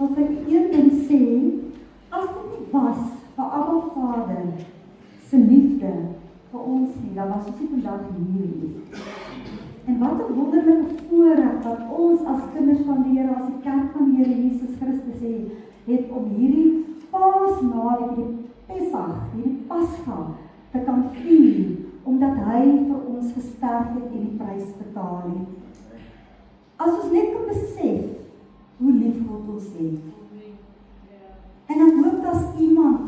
wat ek een ding sê, as dit nie was vir Abba Vader se liefde vir ons nie, dan was ons nie vandag hier nie. En wat 'n wonderlike voorreg dat ons as kinders van die Here, as die kerk van die Here Jesus Christus het om hierdie Paasnaweek, hierdie Pesach, hierdie Pascha te kan vier, omdat hy vir ons gesterf het en die prys betaal het. As ons net kan besef hoe lief God ons het. En ek hoop as iemand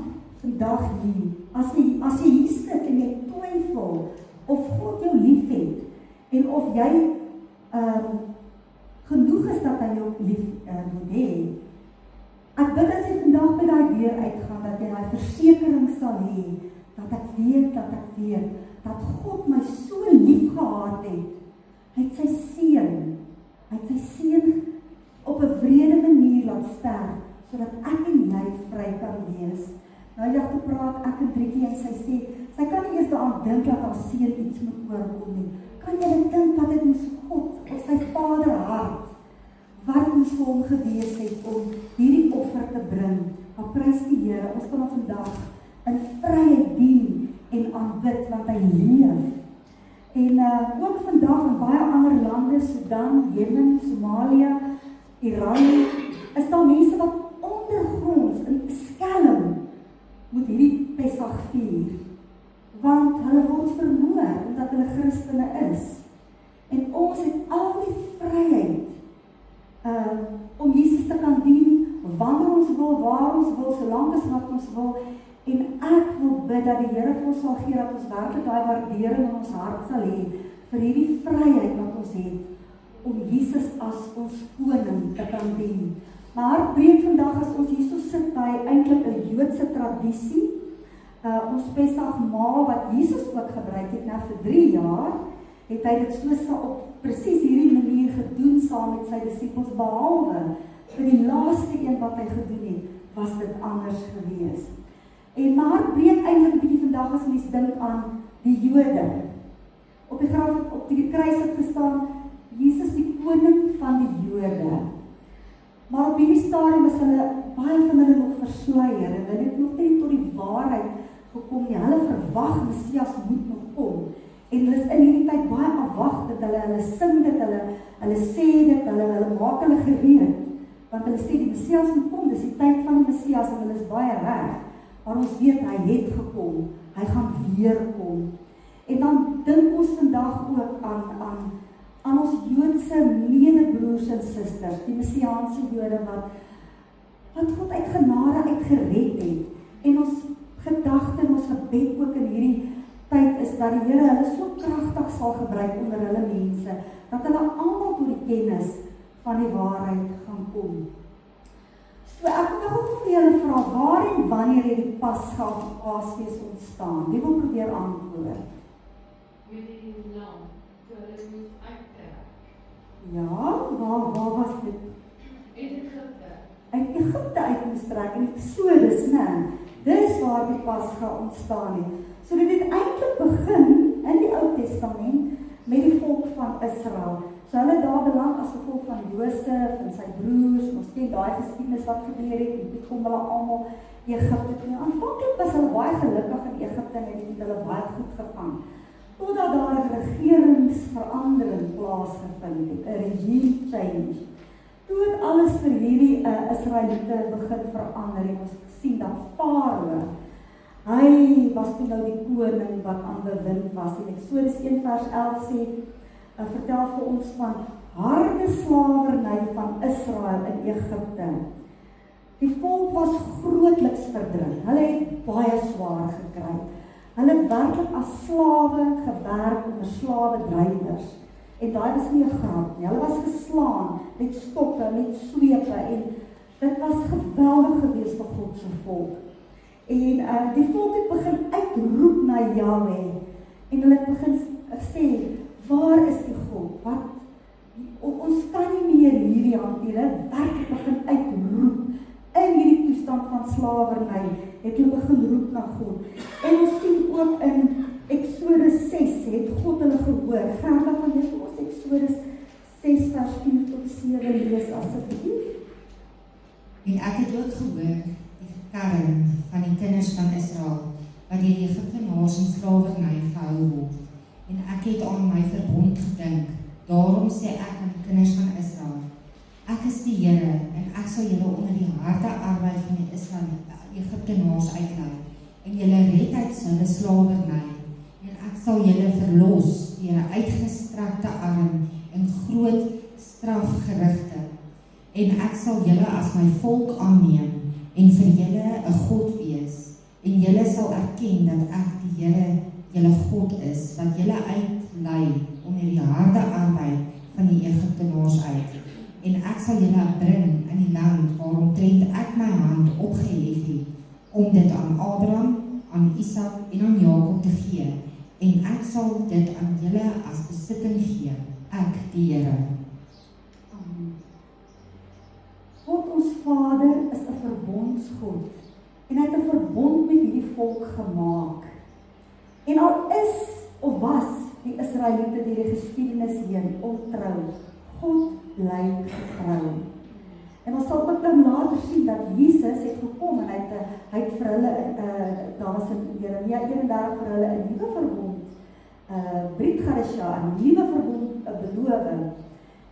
vandag hier, as jy hier sit en jy twyfel of God jou lief het en of jy genoeg is dat hy jou lief moet hê. Ek dink as jy vandag by daai deur uitgaan, dat jy daai versekering sal hê, dat ek weet, dat God my so lief gehad het. Hy het sy seun op 'n wrede manier laat sterf, sodat ek en jy vry kan wees. Nou ja, toe praat ek en Driekie en sy kan nie eers daaraan dink dat haar seun iets moet oorkom nie. Kan jy dink wat dit moes God, of sy Vader hart, wat moes vir hom gewees het om hierdie offer te bring? Maar prys die Here, ons kan hom vandag in vryheid dien en aanbid, want hy leef. En ook vandag in baie ander lande, Sudan, Jemen, Somalië, Iran, is daar mense wat ondergronds in skelm moet hierdie Pesach vier, want hulle word vermoor omdat hulle Christene is. En ons het al die vryheid om Jesus te kan dien, wanneer ons wil, waar ons wil, solank as wat ons wil. En ek wil bid dat die Here vir ons sal gee, dat ons werklik daai waardering in ons hart sal hê vir hierdie vryheid wat ons het, om Jesus as ons koning te kan dien. My hart breek vandag as ons hierso sit by eintlik 'n Joodse tradisie. Ons Pesachmaal wat Jesus ook gebruik het nou vir 3 jaar, het hy dit so op presies hierdie manier gedoen saam met sy disippels, behalwe vir die laaste een wat hy gedoen het, was dit anders gewees. En my hart breek eintlik 'n bietjie vandag as mens dink aan die Jode. Op die graf, op die kruis het gestaan, Jesus die koning van die Jode. Maar op hierdie stadium is baie van hulle nog versluier en hulle het nog nie tot die waarheid gekom nie. Hulle verwag Messias moet nog kom. En hulle is in hierdie tyd baie afwagtend. Hulle sing dit, hulle sê dit, hulle maak hulle gereed. Want hulle sê die Messias moet kom, dis die tyd van die Messias en hulle is baie reg. Maar ons weet hy het gekom, hy gaan weer kom. En dan dink ons vandag ook aan ons Joodse medebroers en susters, die Messiaanse Jode wat God uit genade uit gered het. En ons gedagte en ons gebed ook in hierdie tyd is dat die Here hulle so kragtig sal gebruik onder hulle mense, dat hulle almal tot die kennis van die waarheid gaan kom. So ek wil ook vir julle vra, waar en wanneer het die Pascha of Paasfees ontstaan? Wie wil probeer antwoord? Met die land, toe hulle moes uittrek. Ja, waar was dit? In Egypte. Uit Egypte uit moes trek, in Exodus, né? Dis waar die Pascha ontstaan het. So dit het eintlik begin in die Ou Testament met die volk van Israel. So hulle daar beland as gevolg van Josef en sy broers, ons ken daai geskiedenis wat gebeur het, en toe kom hulle almal Egypte toe. Aanvanklik was hulle baie gelukkig in Egypte en het hulle baie goed gevang. Totdat daar 'n regeringsverandering plaasgevind het, 'n regime change. Toe het alles vir hierdie Israeliete begin verander en ons sien dat Farao, hy was toe nou die koning wat aan bewind was. En Eksodus 1 vers 11 sê, vertel vir ons van harde slawerny van Israel in Egypte. Die volk was grootliks verdruk. Hulle het baie swaar gekry. Hulle het werklik as slawe gewerk onder slawedrywers. En daai was nie 'n grap nie. Hulle was geslaan met stokke, met swepe en dit was geweldig geweest vir God se volk. En die volk het begin uitroep na Jahweh en hulle het begin sê, waar is die God? Ons kan nie meer hierdie hanteer. Hulle werklik begin uitroep in hierdie toestand van slawerny. Het hulle begin roep na God. En ons sien ook in Eksodus 6 het God hulle gehoor. Gerda van dit ons Eksodus 6 vers 4 tot 7 lees asseblief. En ek het ook gehoor die gekerm van die kinders van Israel, wat deur die Egiptenaars in slawerny gehou word. En ek het aan my verbond gedink. Daarom sê ek aan die kinders van Israel, ek is die Here, en ek sal julle onder die harde arbeid van die Egiptenaars uitlei, en julle red uit hulle slawerny, en ek sal julle verlos deur 'n uitgestrekte arm en groot strafgerigte, en ek sal julle as my volk aanneem, en vir julle 'n God wees, en julle sal erken dat ek die Here julle God is, wat julle uitlei onder die harde arbeid van die Egiptenaars uit. En ek sal julle bring in die land waaromtrent ek my hand opgehef het, om dit aan Abraham, aan Isak en aan Jakob te gee, en ek sal dit aan julle as besitting gee, ek die Here. Amen. God ons Vader is 'n verbondsgod, en hy het 'n verbond met hierdie volk gemaak. En al is of was die Israeliete deur die geskiedenis heen ontrou, God bly getrou. En ons sal ook dan later sien dat Jesus het gekom en hy het vir hulle, daar was in Jeremia 31 vir hulle 'n nuwe verbond, Brit Gadesha, 'n nuwe verbond, 'n belowing.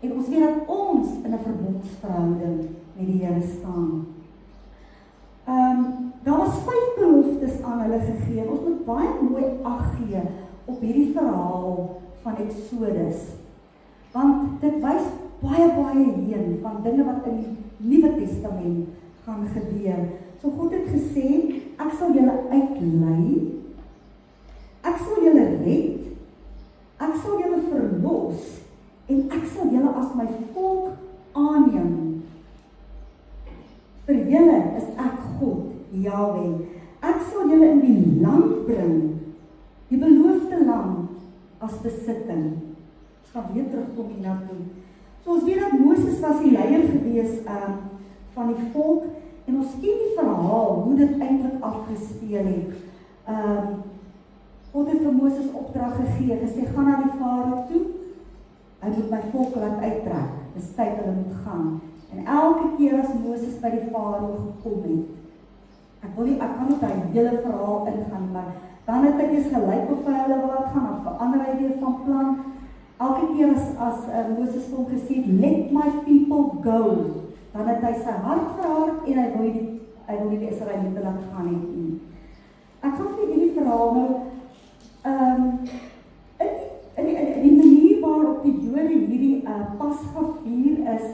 En ons weet dat ons in 'n verbondsverhouding met die Here staan. Daar was 5 beloftes aan hulle gegee. Ons moet baie mooi ag gee op hierdie verhaal van Exodus. Want dit wys baie heen van dinge wat in die Nuwe Testament gaan gebeur. So God het gesê, ek sal julle uitlei, ek sal julle red, ek sal julle verlos, en ek sal julle as my volk aanneem. Vir julle is ek God, Yahweh. Ek sal julle in die land bring, die beloofde land, as besitting. Ons gaan weer terugkom hiernaartoe. So ons weet dat Moses was die leier gewees van die volk, en ons ken die verhaal, hoe dit eintlik afgespeel het. God het vir Moses opdrag gegee, gesê, gaan na die Farao toe, hy moet my volk laat uittrek, dis tyd hulle moet gaan. En elke keer as Moses by die Farao gekom het, ek kan nie daai hele verhaal ingaan, maar dan het hy eers gelyk of hy hulle wil laat gaan, dan verander hy weer van plan. Elke keer as Moses vir hom gesê het, let my people go, dan het hy sy hart verhard en hy wil nie die Israeliete laat gaan nie. Ek gaan vir hierdie verhaal nou, in die manier waarop die Jode hierdie Pasga vier is,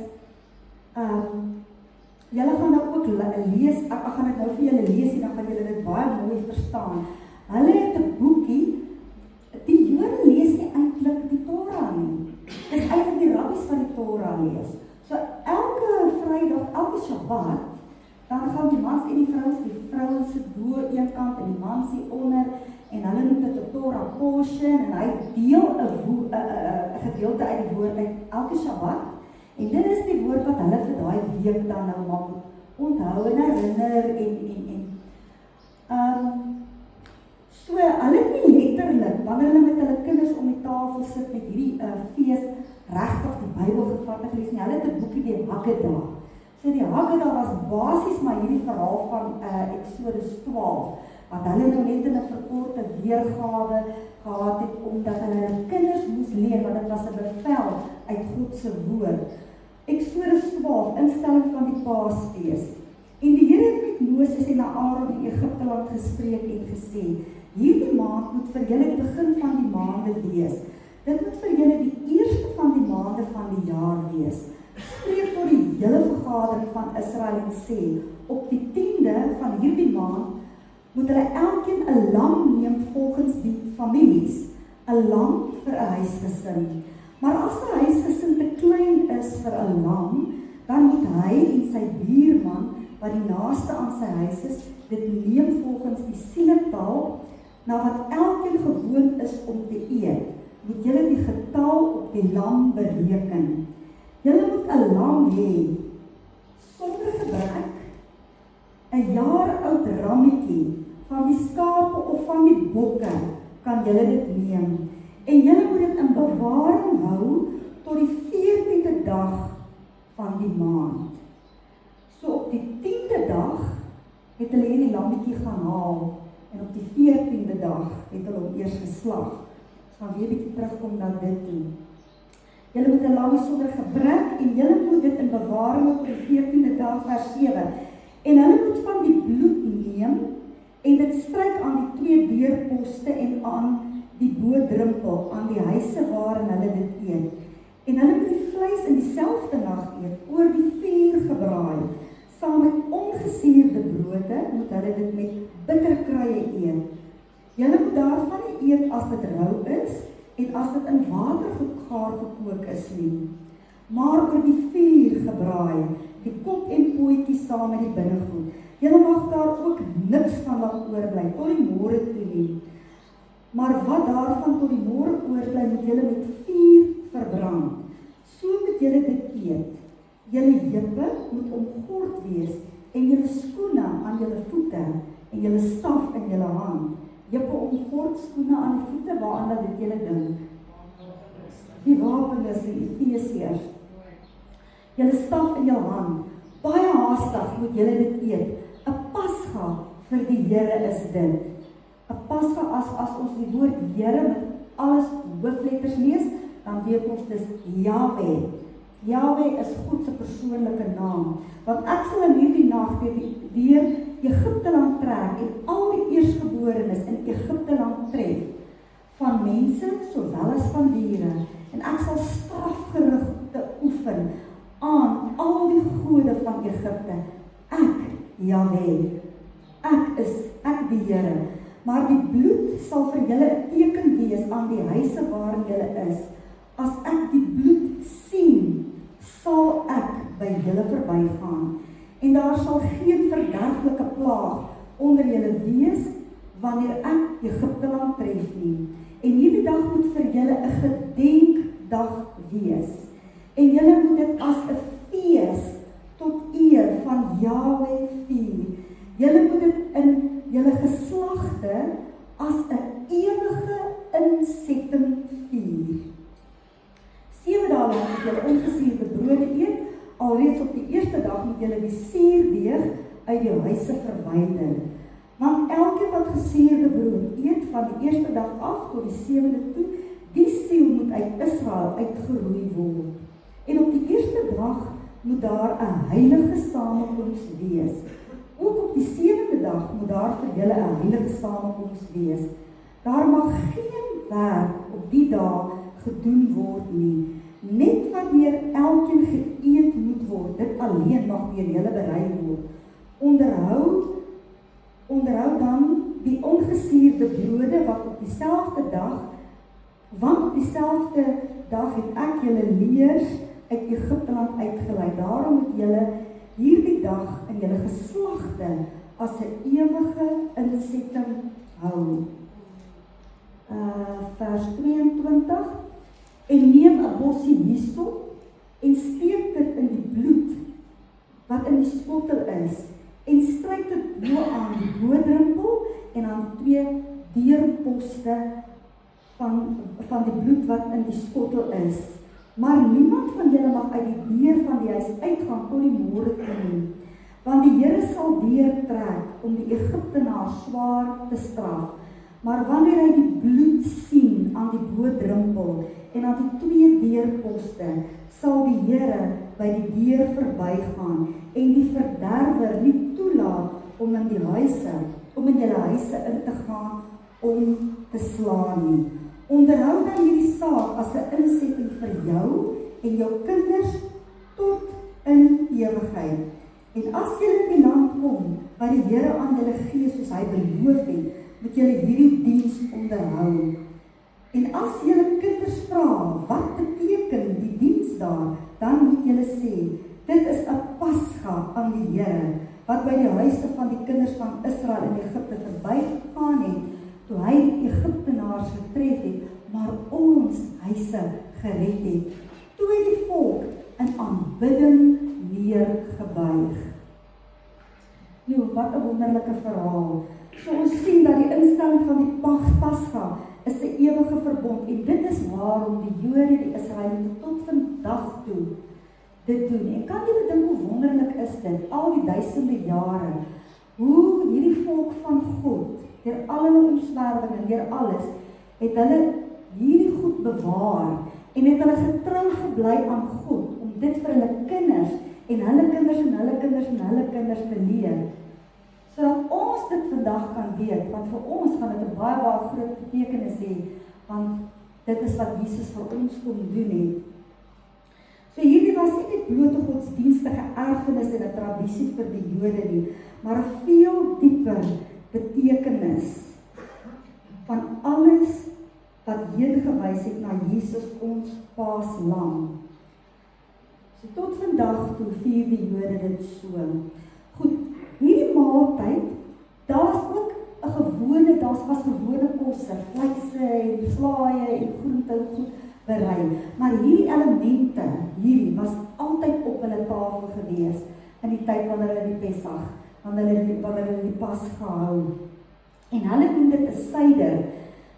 julle gaan nou ook lees, ek gaan dit nou vir julle lees en dan gaan julle dit baie mooi verstaan. Hulle het 'n boekie, die Jode lees nie eintlik die Torah nie. Dit is eintlik die rabbies van die Torah lees. So elke Vrydag, elke Shabbat, dan gaan die mans en die vrouens sit bo een kant en die mans hier onder, en hulle noem dit 'n Torah portion, en hy deel 'n gedeelte uit die woord uit elke Shabbat, en dit is die woord wat hulle vir daai week dan nou mag onthou en herinner so hulle het nie letterlik, wanneer hulle met hulle kinders om die tafel sit met hierdie fees, regtig die Bybel gevat en gelees nie, hulle het 'n boekie die Haggadah. So die Haggadah was basies maar hierdie verhaal van Exodus 12, wat hulle nou net in 'n verkorte weergawe gehad het, omdat hulle kinders moes leer, want dit was 'n bevel uit God se woord. Exodus 12, instelling van die Paasfees. En die Here het met Moses en Aaron in Egipte land gespreek en gesê, hierdie maand moet vir julle die begin van die maande wees. Dit moet vir julle die eerste van die maande van die jaar wees. Spreek tot die hele vergadering van Israel en sê, op die 10de van hierdie maand moet hulle elkeen 'n lam neem volgens die families, 'n lam vir 'n huisgesin. Maar as 'n huisgesin te klein is vir 'n lam, dan moet hy en sy buurman, wat die naaste aan sy huis is, dit neem volgens die sienetaal, na wat elkeen gewoond is om te eet. Moet julle die getal op die lam bereken. Julle moet 'n lam hê, sonder gebrek, 'n jaar oud rammetjie, van die skape of van die bokke, kan julle dit neem. En julle moet dit in bewaring hou, tot die 14de dag van die maand. So op die het hulle hierdie lammetjie gaan haal, en op die 14de dag het hulle hom eers geslag. Ons gaan weer 'n bietjie terugkom na dit toe. Julle moet 'n lam sonder gebrek, en julle moet dit in bewaring op die 14de dag, vers 7. En hulle moet van die bloed neem, en dit stryk aan die 2 deurposte en aan die bodrempel, aan die huise waarin hulle dit eet. En hulle moet die vleis in dieselfde nag eet, oor die vuur gebraai. Saam met ongesuurde brode moet hulle dit met bitterkruie eet. Julle moet daarvan nie eet as dit rou is, en as dit in water gaar gekook is nie, maar oor die vuur gebraai, die kop en pootjie saam met die binnegoed. Julle mag daar ook niks van laat oorbly, tot die môre toe nie. Maar wat daarvan tot die môre oorbly, moet julle met vuur verbrand. So moet julle dit eet. Julle heupe moet omgord wees, en julle skoene aan julle voete, en julle staf in julle hand. Heupe omgord, skoene aan die voete, waaraan dat dit julle dink. Die wapen is in Efesiërs. Julle staf in jou hand. Baie haastig moet julle dit eet. 'n Pasga vir die Here is dit. 'n Pasga, as ons die woord Here met alles hoofletters lees, dan weet ons dis Yahweh. Yahweh is God se persoonlike naam. Want ek sal in hierdie nag deur Egipte land trek en al die eerstgeborenes in Egipte land tref, van mense sowel as van diere. En ek sal strafgerigte oefen aan al die gode van Egipte. Ek, Yahweh, ek die Here. Maar die bloed sal vir julle 'n teken wees aan die huise waarin julle is. As ek die bloed sien, sal ek by julle verbygaan. En daar sal geen verderflike plaag onder julle wees, wanneer ek Egipte land tref nie. En hierdie dag moet vir julle 'n gedenkdag wees. En julle moet dit as 'n fees tot eer van Yahweh vier. Julle moet dit in julle geslagte as 'n ewige insetting vier. 7 dae lank moet julle ongesuurde brode eet, alreeds op die eerste dag moet julle die suurdeeg uit die huise verwyder. Want elkeen wat gesuurde brood eet van die eerste dag af tot die 7de toe, die siel moet uit Israel uitgeroei word. En op die eerste dag moet daar 'n heilige samekoms wees. Ook op die 7de dag moet daar vir julle 'n heilige samekoms wees. Daar mag geen werk op die dag gedoen word nie. Net wanneer elkeen geëet moet word, dit alleen mag deur julle berei word. Onderhou dan die ongesuurde brode wat op dieselfde dag, want op dieselfde dag het ek julle leers uit Egipte land uitgelei. Daarom moet julle hierdie dag in julle geslagte as 'n ewige insetting hou. Vers 22. En neem 'n bossie hyssop en steek dit in die bloed wat in die skottel is, en stryk dit bo aan die bodrempel en aan die 2 deurposte van die bloed wat in die skottel is. Maar niemand van julle mag uit die deur van die huis uitgaan tot die môre toe nie, want die Here sal deurtrek om die Egiptenaar swaar te straf. Maar wanneer hy die bloed sien aan die bodrempel en aan die 2 deurposte, sal die Here by die deur verbygaan en die verderwer nie toelaat om in julle huise in te gaan om te slaan nie. Onderhou dan hierdie saak as 'n insetting vir jou en jou kinders tot in ewigheid. En as julle in die land kom wat die Here aan julle gee soos hy beloof het, moet julle hierdie diens onderhou. En as julle kinders vra, wat beteken die diens daar, dan moet julle sê, dit is 'n Pasga aan die Here, wat by die huise van die kinders van Israel in Egipte verbygegaan het, toe hy die Egiptenaars getref het, maar ons huise gered het. Toe het die volk in aanbidding neergebuig. Nou, wat 'n wonderlike verhaal. So ons sien dat die instelling van die Pasga is 'n ewige verbond, en dit is waarom die Jode, die Israeliete tot vandag toe dit doen. En kan julle dink hoe wonderlik is dit, al die duisende jare, hoe hierdie volk van God, deur al hulle omswerwinge, deur alles, het hulle hierdie goed bewaar, en het hulle getrou gebly aan God, om dit vir hulle kinders, en hulle kinders, en hulle kinders, en hulle kinders te leer, sodat ons dit vandag kan weet, want vir ons gaan dit 'n baie, baie groot betekenis hê, want dit is wat Jesus vir ons kom doen het. So hierdie was nie net blote godsdienstige erfenis en 'n tradisie vir die Jode nie, maar 'n veel dieper betekenis van alles wat heen gewys het na Jesus ons Paaslam. So tot vandag toe vier die Jode dit so. Goed, hierdie maaltyd, daar's ook 'n gewone, was gewone kosse, vleise en slaaie en groente en goed berei. Maar hierdie elemente, was altyd op hulle tafel gewees in die tyd wanneer hulle die Pessach, wanneer hulle die Pas gehou. En hulle noem dit 'n seder,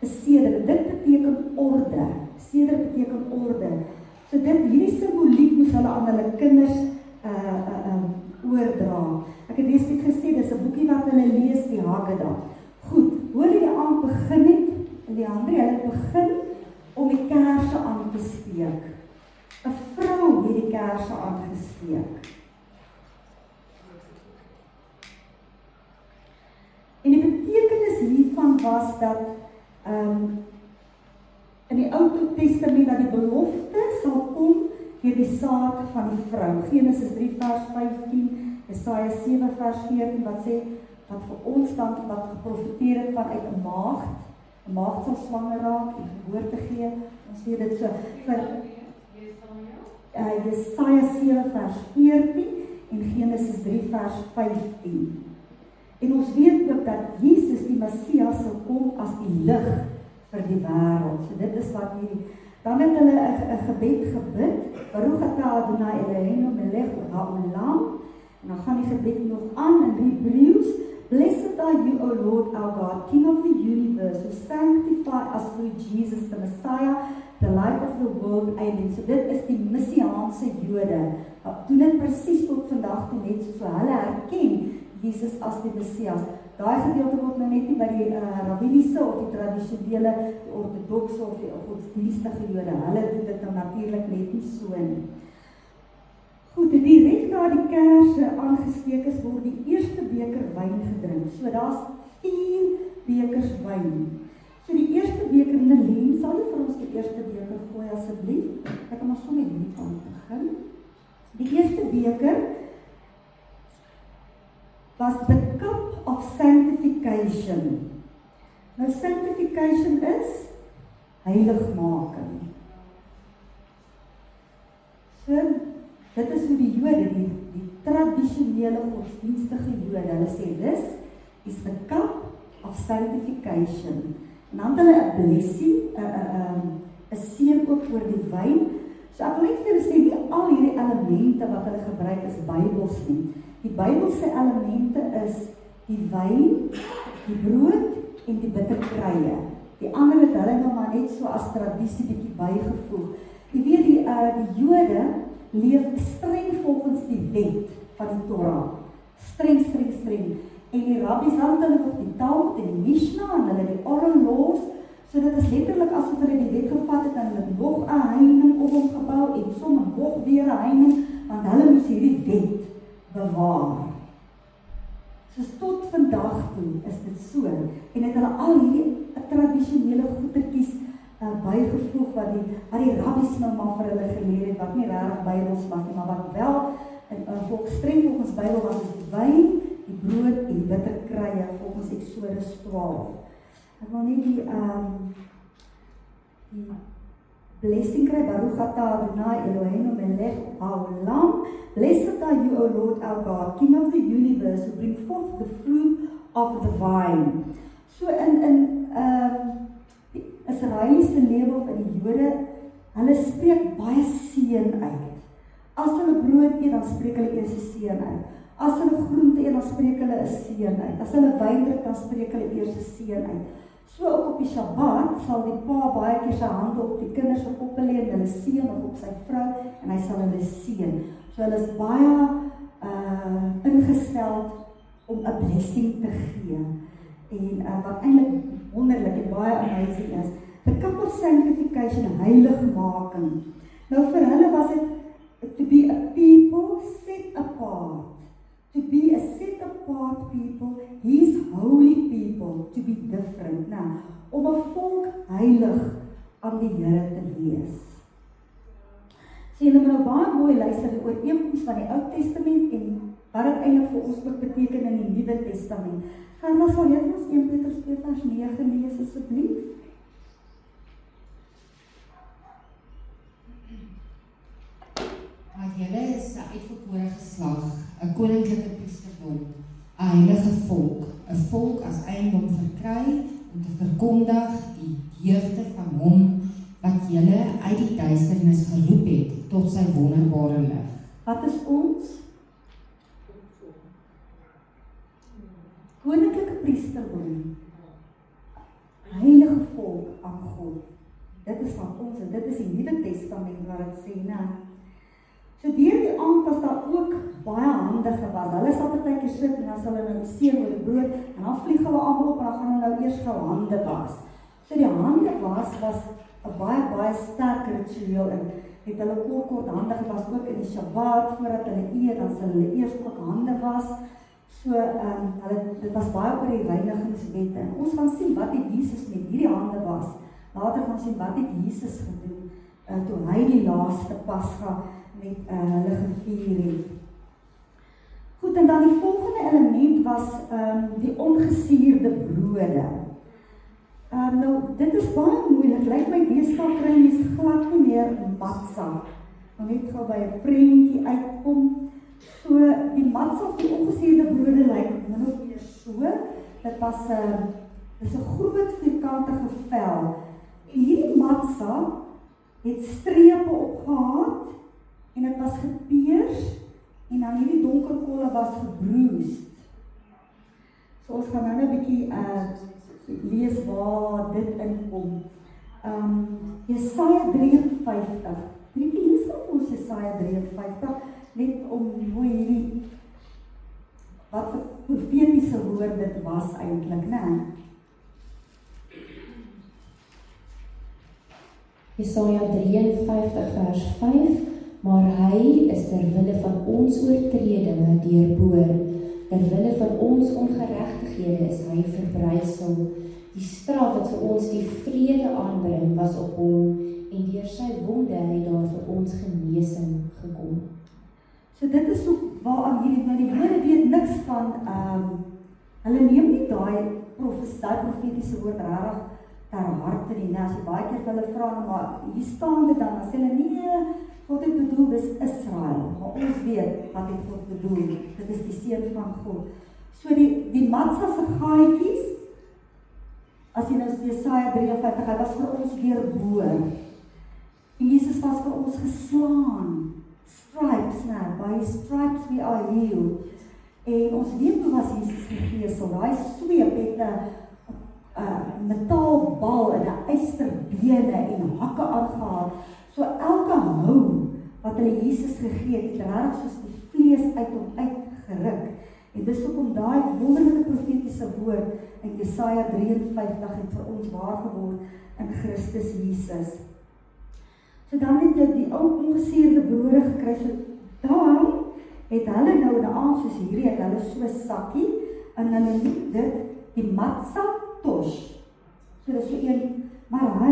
'n seder. Dit beteken orde. Seder beteken orde. So hierdie simboliek moes hulle aan hulle kinders oordra. Ek het destyds gesê, dis 'n boekie wat hulle lees, die Haggadah. Goed, hoe hulle die aand begin het, hulle begin om die kerse aan te steek. 'n Vrou het die kerse aangesteek. En die betekenis hiervan was dat in die Ou Testament dat die belofte sal kom deur die saad van die vrou. Genesis 3 vers 15, Jesaja 7 vers 14 wat sê wat vir ons dan wat geprofeteer het vanuit 'n maagd. 'n Maagd sal swanger raak en geboorte gee. Ons weet dit so vir Jesaja 7 vers 14 en Genesis 3 vers 15. En ons weet ook dat Jesus die Messias sal kom as die lig vir die wêreld. So dit is wat hierdie. Dan het hulle 'n gebed gebid. Baruch atah Adonai Eloheinu melech haolam. En dan gaan die gebed nog aan in Hebreëus. Blessed are you, O Lord our God, King of the universe, who sanctify us through Jesus, the Messiah, the light of the world. Amen. So dit is die Messiaanse Jode. Doen dit presies tot vandag toe net so hulle erken Jesus as die Messias. Daai gedeelte word nou net nie by die rabbiniese of die tradisionele, die ortodokse of die godsdienstige Jode. Hulle doen dit nou natuurlik net nie so nie. Goed, direk na die kerse aangesteek is, word die eerste beker wyn gedrink. So daar's 4 bekers wyn. So die eerste beker, Nelien, sal jy vir ons die eerste beker gooi asseblief? Ek kan maar sommer hierdie kant begin. Die eerste beker was the cup of sanctification. Nou sanctification is heiligmaking. So, dit is hoe die Jode, die tradisionele godsdienstige Jode, hulle sê, this is the cup of sanctification. En dan het hulle 'n blessing, 'n seën ook oor die wyn. So ek wil net vir julle sê, nie al hierdie elemente wat hulle gebruik is Bybels nie. Die Bybelse elemente is die wyn, die brood en die bitterkrye. Die ander het hulle nou maar net so as tradisie bietjie bygevoeg. Jy weet die Jode leef streng volgens die wet van die Torah. Streng. En die rabbies het hulle op die Talmud en die Mishnah en hulle die oral laws, so dit is letterlik asof hulle die wet gevat het en hulle nog 'n heining op hom gebou en sommer nog weer 'n heining, want hulle moes hierdie wet bewaar. Soos tot vandag toe is dit so, en het hulle al hierdie tradisionele goedertjies bygevoeg wat die rabbies nou maar vir hulle geleer het, wat nie regtig Bybels was nie, maar wat wel streng volgens Bybel was, is die wyn, die brood en die bitterkrye volgens Exodus 12. Ek wil net die blessing kry, Baruch atah Adonai Eloheinu melech haolam. Blessed are you, O Lord our God, King of the universe, who bring forth the fruit of the vine. So in die Israeliese lewe of in die Jode, hulle spreek baie seën uit. As hulle brood eet, dan spreek hulle eers 'n seën uit. As hulle groente eet, dan spreek hulle 'n seën uit. As hulle wyn drink, dan spreek hulle eers 'n seën uit. So ook op die Shabbat sal die pa baie keer sy hande op die kinders se koppe lê en hulle seën, of op sy vrou en hy sal hulle seën. So hulle is baie ingestel om 'n blessing te gee. En wat eintlik wonderlik en baie amazing is, the cup of sanctification, heiligmaking. Nou vir hulle was dit to be a people set apart. To be a set apart people, his holy people, to be different. Nou, om 'n volk heilig aan die Here te wees. So julle moet nou baie mooi luister die ooreenkoms van die Ou Testament en wat dit eintlik vir ons ook beteken in die Nuwe Testament. Gaan ons sal net ons 1 Petrus 2 vers 9 lees asseblief. Maar julle is 'n uitverkore geslag, 'n koninklike priesterdom, 'n heilige volk, 'n volk as eiendom verkry om te verkondig die deugde van hom wat julle uit die duisternis geroep het tot sy wonderbare lig. Wat is ons? Koninklike priesterdom, heilige volk aan God. Dit is van ons en dit is die Nuwe Testament wat dit sê, né? So deur die aand was daar ook baie hande gewas. Hulle sal partykeer sit en dan sal hulle nou seën oor die brood en dan vlieg hulle almal op en dan gaan hulle nou eers gou hande was. So die hande was 'n baie sterk ritueel en het hulle kort hande gewas ook in die Shabbat voordat hulle eet, dan sal hulle eers ook hande was. So dit was baie oor die reinigingswette. En ons gaan sien wat het Jesus met hierdie hande was. Later gaan ons sien wat het Jesus gedoen toe hy die laaste Pasga met hulle gevier het. Goed, en dan die volgende element was die ongesuurde brode. Nou, dit is baie moeilik. Lyk my deesdae kry mens glad nie meer matza. Nou net gou by 'n prentjie uitkom. So, die matza of die ongesuurde brode lyk min of meer so. Dit was dis 'n groot vierkantige vel. En hierdie matza het strepe opgehad en dit was gepeers en dan hierdie donker kolle was gebroes. So ons gaan nou 'n bietjie lees waar dit inkom. Jesaja 53. Drietjie lees vir ons Jesaja 53 net om mooi hierdie wat 'n profetiese woord dit was eintlik, né? Jesaja 53 vers 5, maar hy is ter wille van ons oortredinge deurboor, ter wille van ons ongeregtighede is hy verbrysel. Die straf wat vir ons die vrede aanbring was op hom, en deur sy wonde het daar vir ons genesing gekom. So dit is ook waaraan hierdie, die Here weet niks van, hulle neem nie daai profetiese woord regtig ter harte nie. Nou, as jy baie keer vir hulle vra, maar hier staan dit dan, as hulle nee, God het bedoel, dis Israel, maar ons weet wat het God bedoel, dit is die seun van God. So die matza se gaatjies, as jy nou Jesaja 53, hy was vir ons deurboor, en Jesus was vir ons geslaan, stripes, by stripes we are healed, en ons weet hoe was Jesus gegeesel, daai sweep het 'n metaalbal en 'n ysterbene en hakke aangehad. So elke hou wat hulle Jesus gegee het, het regtig soos die vlees uit hom uitgeruk. En dis hoekom daai wonderlike profetiese woord in Jesaja 53 het vir ons waar geword in Christus Jesus. So dan het jy die ou ongesuurde brode gekry. So dan het hulle nou in 'n aand soos hierdie, het hulle so 'n sakkie en hulle noem dit die matza tosh. So dis so een, maar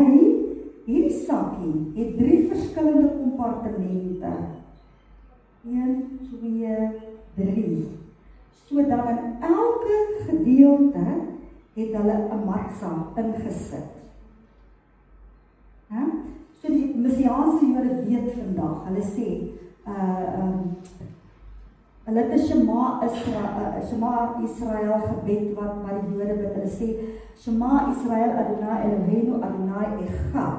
hierdie sakkie het 3 verskillende kompartemente. 1, 2, 3. So dan in elke gedeelte het hulle 'n matza ingesit. So die Messiaanse Jode weet vandag, hulle sê, hulle het 'n Shema Israel gebed wat die Jode bid. Hulle sê Shema Israel Adonai Eloheinu Adonai Echad.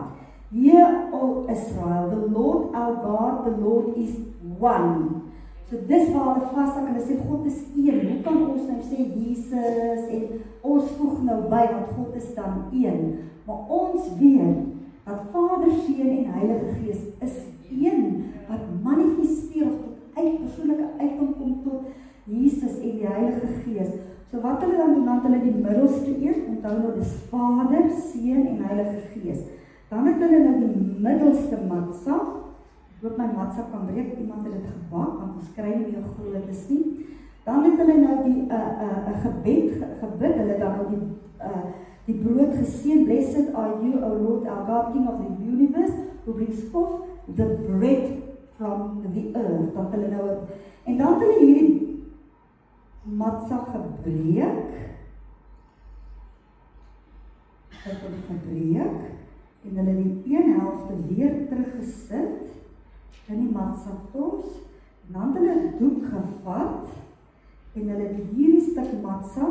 Hear, O Israel, the Lord our God, the Lord is one. So dis waar hulle vassak en hulle sê God is een. Hoe kan ons nou sê Jesus en ons voeg nou by want God is dan een. Maar ons weet dat Vader, Seun en Heilige Gees is een wat manifesteer of tot persoonlike uitkom kom tot Jesus en die Heilige Gees. So wat hulle dan doen, dan het hulle die middelste een, onthou nou, dis Vader, Seun en Heilige Gees. Dan het hulle nou die middelste matsa, ek hoop my matsa kan breek, iemand het dit gebak, want ons kry nie meer groot is nie. Dan het hulle nou die gebid, hulle dan nou die brood geseën, blessed are you, O Lord, our God, King of the universe, who brings forth the bread from the earth. Dat hulle nou, en dan het hulle hierdie matsa gebreek, en hulle die een helfte weer teruggesit in die matsa tos, en dan het hulle 'n doek gevat, en hulle het hierdie stuk matsa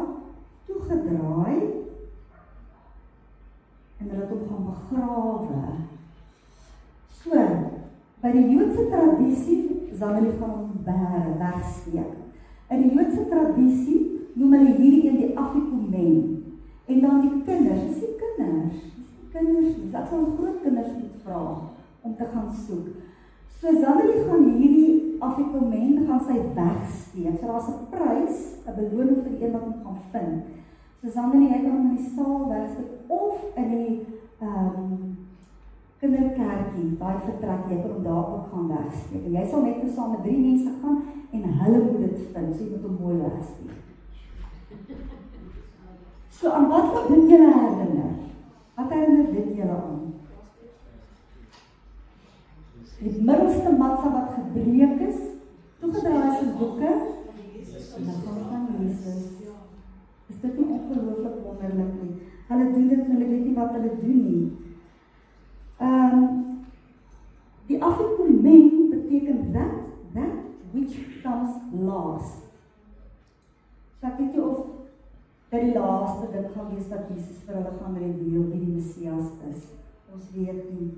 toegedraai, en hulle het hom gaan begrawe. So, by die Joodse tradisie, is dan hulle gaan hom wegsteek. In die Joodse tradisie noem hulle hierdie een die afikomen. En dan die kinders, dis die kinders nie, dat sal groot kinders moet vra om te gaan soek. So Zambeli gaan hierdie afikomen, gaan sy wegsteek. So daar's 'n prys, 'n beloning vir die een wat hom gaan vind. So Zambeli, jy kan hom in die saal wegsteek of in die kinderkerkie, daai vertrek, jy kan hom daar ook gaan wegsteek. En jy sal net saam met 3 mense gaan en hulle moet dit vind, so jy moet hom mooi wegsteek. So aan wat dit julle herinner? Wat herinner dit julle aan? Die middelste matsa wat gebreek is, toegedraai is in boeke, en dan van Jesus. Is dit nie ongelooflik wonderlik nie? Hulle doen dit, hulle weet nie wat hulle doen nie. Die afikomen beteken that which comes last. So ek weet nie of dit die laaste ding gaan wees wat Jesus vir hulle gaan reveal, wie die Messias is. Ons weet nie.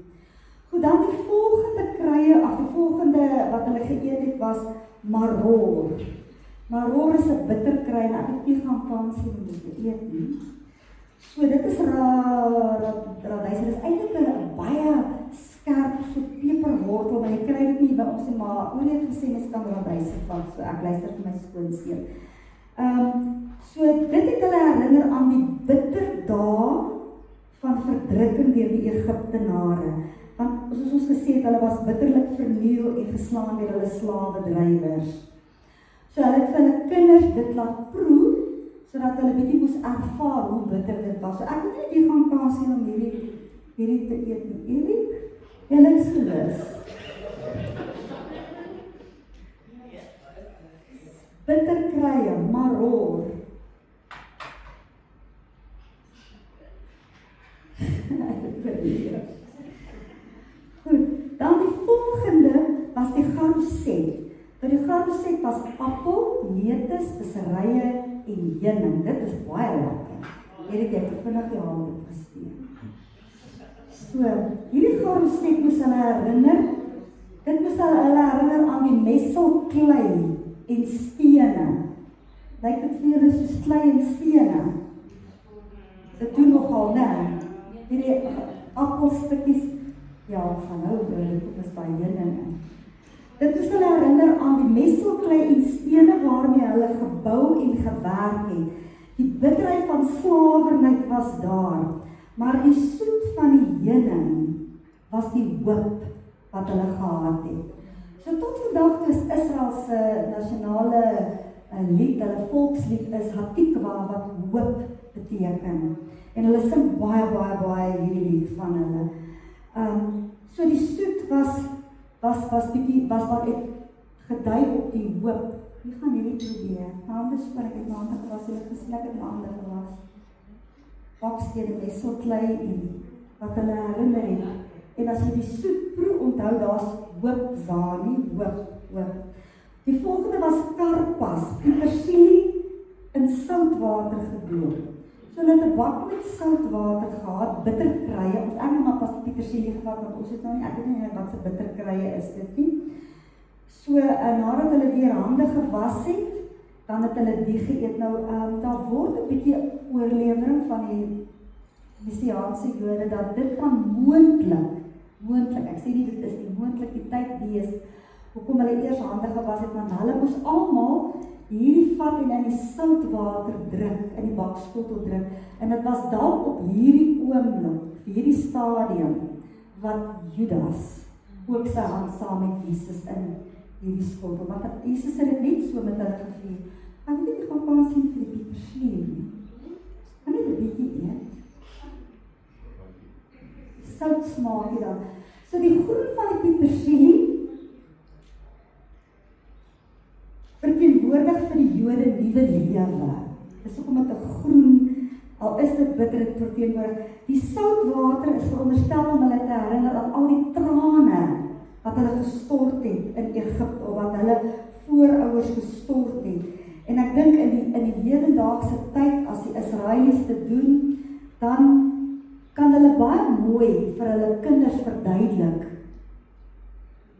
Goed, dan die volgende krye, of die volgende wat hulle geëet het was maror. Maror is 'n bitterkry en ek het nie gaan kans sien om dit te eet nie. So dit is radys, dit is eintlik 'n baie skerp so peperwortel, maar jy kry dit nie by ons nie, maar oor het gesê mens kan radys vat, so ek luister vir my skoonseun. So dit het hulle herinner aan die bitter dae van verdrukking deur die Egiptenare. Want soos ons gesê het, hulle was bitterlik verniel en geslaan deur hulle slawedrywers. So hulle het vir hulle kinders dit laat proe, sodat hulle bietjie moes ervaar hoe bitter dit was. So ek het nie gaan kans sien om hierdie te eet nie. Erik, julle is gelus. Bitterkrye, maror. Goed, dan die volgende was die garoset. Nou die garoset was appel, neute, speserye en heuning. Dit is baie lekker. Erik het vinnig die hand opgesteek. So, hierdie garoset moes hulle herinner. Dit moes hulle herinner aan die messelklei en stene. Lyk dit vir julle soos klei en stene? Dit doen nogal, né? Hierdie appelstukkies, ja, van nou, dit is baie heuning. Dit moes hulle herinner aan die messelklei en stene waarmee hulle gebou en gewerk het. Die bitterheid van slawerheid was daar, maar die soet van die heuning was die hoop wat hulle gehad het. So tot vandag toe is Israel se nasionale lied, hulle volkslied is Hatikwa wat hoop beteken. En hulle sing baie hierdie lied van hulle. So die soet was wat het gedui op die hoop. Wie gaan hierdie probeer? Hande skoon, ek het my hande gewas, hulle gesien, ek het my hande gewas. Bakstene, messelklei en wat hulle herinner het. En as jy die soet proe onthou, daar's hoop, Zani, hoop. Die volgende was karpas, petersilie in soutwater gedoop. So hulle het 'n bak met soutwater gehad, bitterkrye, ons ek het maar pas petersilie gehad, want ons het nou nie, ek weet nie wat se bitterkrye is dit nie. So, nadat hulle weer hande gewas het, dan het hulle die geëet. Nou, daar word 'n bietjie oorlewering van die Messiaanse Jode, dat dit kan moontlik, ek sê nie dit is nie moontlik die tyd wees, hoekom hulle eers hande gewas het, want hulle moes almal hierdie vat en in die soutwater druk, in die bakskottel druk, en dit was dalk op hierdie oomblik, hierdie stadium, wat Judas ook sy hand saam met Jesus in hierdie skottel, want Jesus het dit net so met hulle gevier, en weet jy gaan kans sien vir die petersilie nie, kan net 'n bietjie eet, sout smaak jy dan, so die groen van die petersilie, verteenwoordig vir die Jode nuwe lewe. Dis hoekom dit 'n groen, al is dit bitter, dit verteenwoordig. Die soutwater is veronderstel om hulle te herinner aan al die trane wat hulle gestort het in Egipte, of wat hulle voorouers gestort het. En ek dink in die hedendaagse tyd, as die Israelies dit doen, dan kan hulle baie mooi vir hulle kinders verduidelik.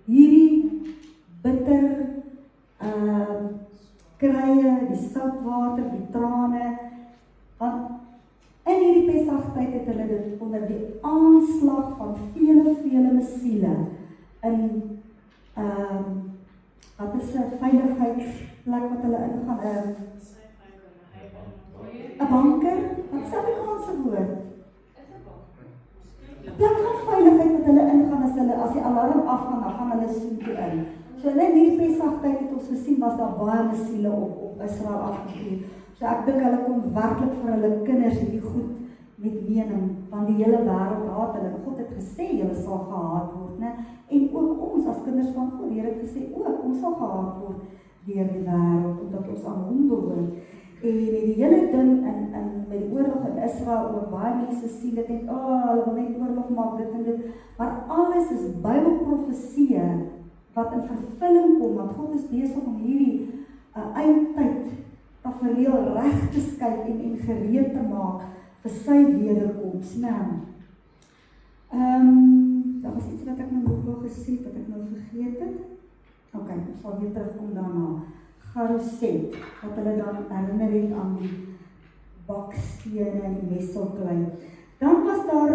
Hierdie bitter krye, die soutwater, die trane, want in hierdie Pesach-tyd het hulle dit onder die aanslag van vele mesiele in wat is 'n veiligheidsplek wat hulle ingaan, 'n bunker, wat is die Afrikaanse woord? 'n plek van veiligheid wat hulle ingaan as die alarm afgaan, dan gaan hulle soen toe in. So in hierdie Pesach-tyd het ons gesien, was daar baie mesiele op Israel afgevuur. So ek dink hulle kon werklik vir hulle kinders hierdie goed met mening, want die hele wêreld haat hulle. God het gesê julle sal gehaat word, né? En ook ons as kinders van God, die Here het gesê ook ons sal gehaat word deur die wêreld omdat ons aan hom behoort. En die hele ding met die oorlog in Israel, ook baie mense sien dit en hulle wil net oorlog maak, dit en dit, maar alles is Bybelprofeseë wat in vervulling kom, want God is besig om hierdie eindtyd tafereel reg te skep en gereed te maak vir sy wederkoms, né? Daar was iets wat ek nou nog wou gesê, wat ek nou vergeet het. Ok, ons sal weer terugkom daarna. Garoset, wat hulle dan herinner het aan die bakstene en die messelklei. Dan was daar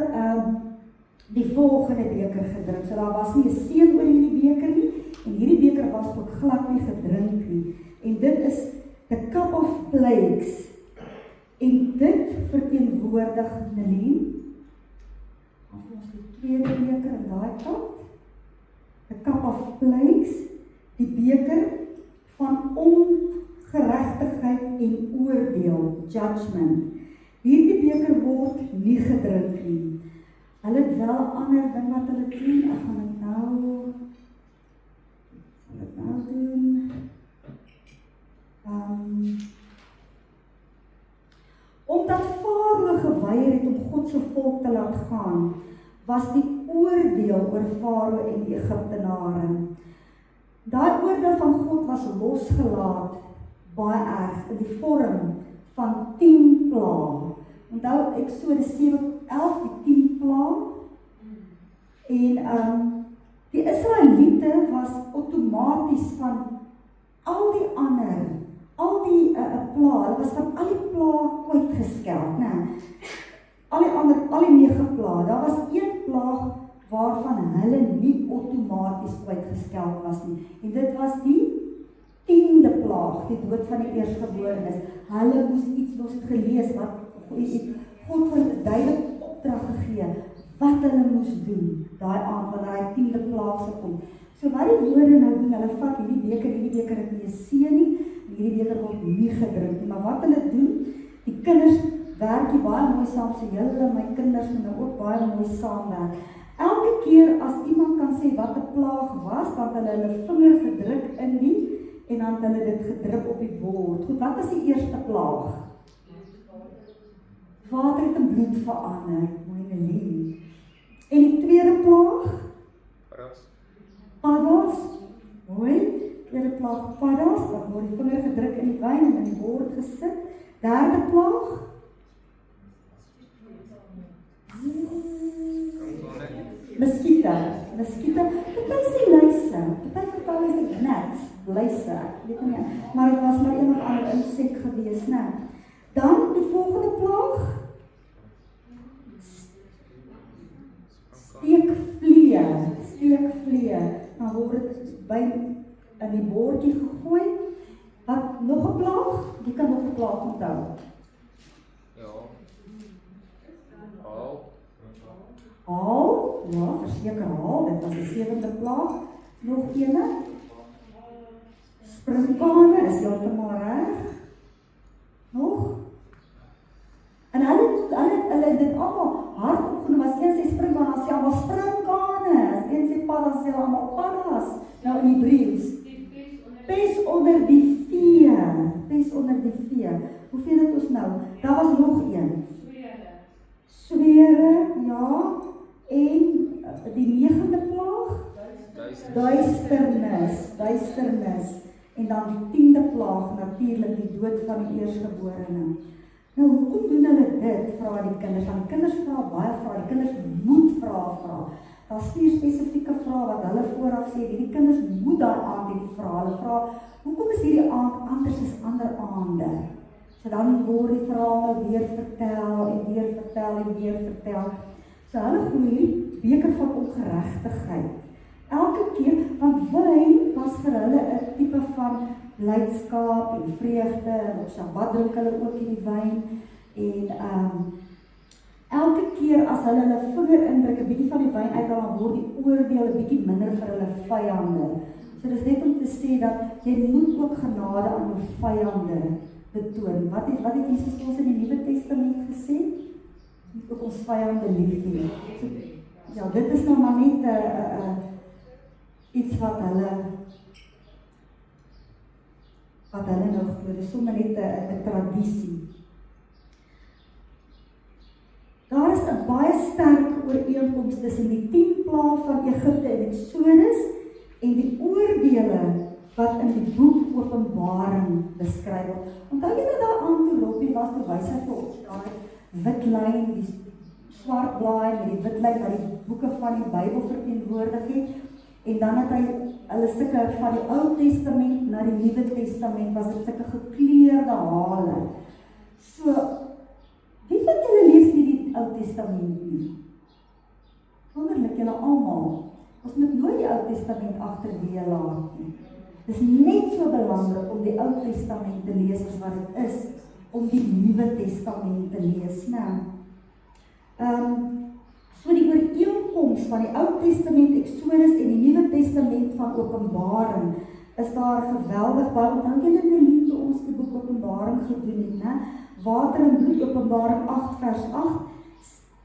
die volgende beker gedrink, so daar was nie 'n seën oor hierdie beker nie, en hierdie beker was ook glad nie gedrink nie, en dit is the cup of plagues, en dit verteenwoordig Nelien, of ons die tweede beker in daai kant, the cup of plagues, die beker van ongeregtigheid en oordeel, judgment. Hierdie beker word nie gedrink nie. Hulle het wel 'n ander ding wat hulle doen, ek gaan dit nou doen. Omdat Farao geweier het om God se volk te laat gaan, was die oordeel oor Farao en die Egiptenare. Daai oordeel van God was losgelaat, baie erg, in die vorm van 10 plaae. Onthou Eksodus 7:11, die 10 plaae. En die Israeliete was outomaties van al die plaae, was van al die plaae kwytgeskeld, né? Al die 9 plaae. Daar was een plaag waarvan hulle nie outomaties kwytgeskeld was nie. En dit was die 10de plaag, die dood van die eerstgeborenes. Hulle moes iets, ons het gelees, wat God vir 'n duidelike opdrag gegee, wat hulle moes doen, daai aand, wanneer hy 10de plaag sou kom. So wat die Jode nou doen, hulle vat hierdie beker het nie 'n seën nie, en hierdie beker word nie gedrink nie, maar wat hulle doen, die kinders werk hier baie mooi saam, so julle, my kinders moet nou ook baie mooi saamwerk. Elke keer as iemand kan sê wat 'n plaag was, dan het hulle vinger gedruk in die, en dan het hulle dit gedruk op die bord. Goed, wat is die eerste plaag? Water het in bloed verander, mooi Nelien. En die tweede plaag? Paddas, mooi. Tweede plaag, paddas, dan word die vinger gedruk in die wyn en in die bord gesit. Derde plaag? Muskiete, party sê luise, party vertel is ek net, luise, weet nie, maar het was maar een of ander insek gewees, né? Dan die volgende plaag, steekvlee, dan word het by in die bordjie gegooi, wat Nog 'n plaag? Wie kan nog 'n plaag onthou? Ja. Haal. Haal, ja, verseker haal, dit was die 7de plaag. Nog ene? Sprinkane is heeltemal reg. Nog? En hulle het dit allemaal hard opgenoem, as een sê sprinkane, as sê allemaal sprinkane, as een sê paddas, sê allemaal paddas. Nou in Hebreëus, pes onder die vee, pes onder die vee. Hoeveel het ons nou? Daar was nog een. Swere, ja, en die 9de plaag? Duisternis. En dan die 10de plaag, natuurlik die dood van die eerstgeborene. Nou, hoekom doen hulle dit, vra die kinders? Want die kinders vra baie vrae, die kinders moet vra. Daar's 4 spesifieke vrae wat hulle vooraf sê, die kinders moet daar aand hierdie vrae. Hulle vra, hoekom is hierdie aand anders as ander aande? So dan word die verhale weer vertel en weer vertel. So hulle gooi hierdie beker van ongeregtigheid. Elke keer, want wyn was vir hulle 'n tipe van blydskap en vreugde, en op Sabbat drink hulle ook hierdie wyn, en elke keer as hulle vinger indruk, 'n bietjie van die wyn uit, dan word die oordeel 'n bietjie minder vir hulle vyande. So dis net om te sê dat jy moet ook genade aan jou vyande betoon. Wat het Jesus ons in die Nuwe Testament gesê? Moet ook ons vyande lief hê. So, ja, dit is nou maar net iets wat hulle nou glo, dis sommer net 'n tradisie. Daar is 'n baie sterk ooreenkoms tussen die 10 plaae van Egipte en Exodus en die oordeele wat in die boek Openbaring beskryf word. Onthou julle daaraan toe Robbie was, toe wys hy vir ons daai wit lyn, die swart blaai met die wit lyn wat die boeke van die Bybel verteenwoordig het. En dan het hy hulle sulke van die Ou Testament na die Nuwe Testament, was dit sulke gekleurde hale. So, wie van julle lees nie die Ou Testament nie? Wonderlik, julle almal. Ons moet nooit die Ou Testament agterweë laat nie. Dit is net so belangrik om die Ou Testament te lees as wat dit is om die Nuwe Testament te lees, né? So die ooreenkoms van die Ou Testament, Exodus en die Nuwe Testament van Openbaring is daar geweldig baie. Onthou julle nie toe ons die boek Openbaring gedoen het, né? Water en bloed, Openbaring 8 vers 8.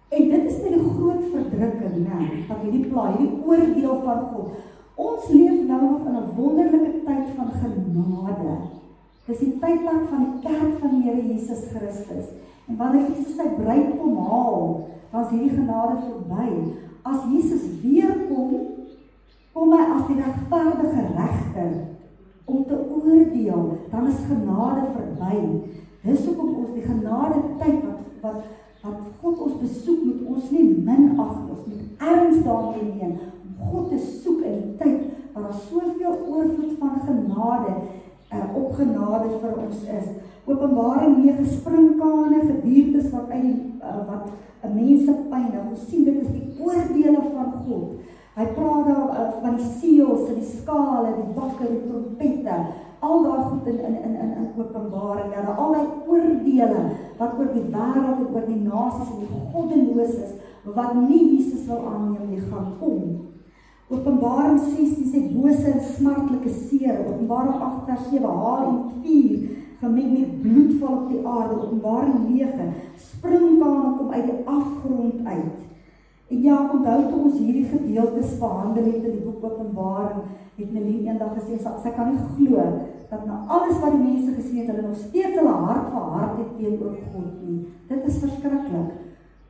En dit is net die groot verdrukking, né? Van hierdie plaai, hierdie oordeel van God. Ons leef nou nog in 'n wonderlike tyd van genade. Dis die tydperk van die kerk van die Here Jesus Christus. En wanneer Jesus sy bruid kom haal, dan is hierdie genade verby. As Jesus weer kom hy as die regverdige regter om te oordeel, dan is genade verby. Dis hoekom ons die genade tyd wat God ons besoek, moet ons nie minag nie, ons moet erns daarmee neem, om God te soek in die tyd, waar daar soveel oorvloed van genade, op genade vir ons is. Openbaring 9 sprinkane, gediertes wat wat 'n mens pynig. Ons sien dit is die oordeele van God. Hy praat daar van die seels, die skale, die bakke, die trompette, al daai goed in Openbaring. Ja, al die oordeele wat oor die wêreld en oor die nasies en die goddeloses wat nie Jesus wil aanneem nie, gaan kom. Openbaring 16 sê bose en smartlike seer. Openbaring 8 vers 7, haal en vuur gemeng met bloed val op die aarde. Openbaring 9, sprinkane kom uit die afgrond uit. En ja, onthou toe ons hierdie gedeeltes behandel het in die boek Openbaring, het Melien eendag gesê, sy kan nie glo dat na alles wat die mense gesien het, hulle nog steeds hulle hart verhard het teenoor God nie. Dit is verskriklik.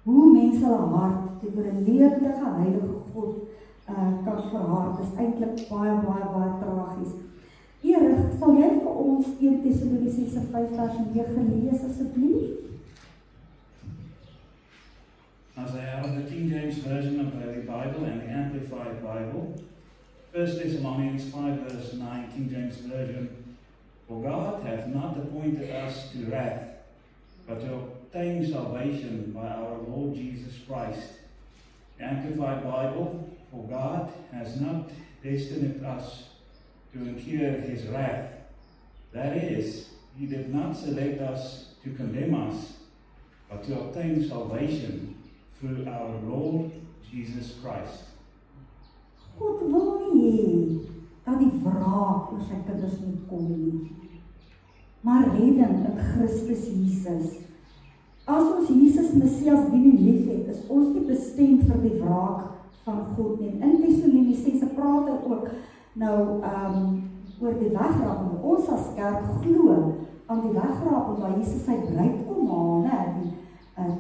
Hoe mense hulle hart teenoor 'n lewendige heilige God kan verhard, is eintlik baie tragies. Erik, sal jy vir ons 1 Tessalonisense 5 vers 9 lees asseblief? As I have the King James Version of the Bible and the Amplified Bible, 1 Thessalonians 5 verse 9, King James Version, for God hath not appointed us to wrath, but to obtain salvation by our Lord Jesus Christ. The Amplified Bible, for God has not destined us to incur his wrath, That is, He did not select us to condemn us, but to obtain salvation through our Lord Jesus Christ. God wil nie hê dat die wraak oor sy kinders moet kom nie, maar redding in Christus Jesus. As ons Jesus Messias dien en lief het, is ons nie bestem vir die wraak van God nie. In Tessalonisense praat hy ook nou oor die wegraping. Ons as kerk glo aan die wegraping waar Jesus sy bruid kom haal, die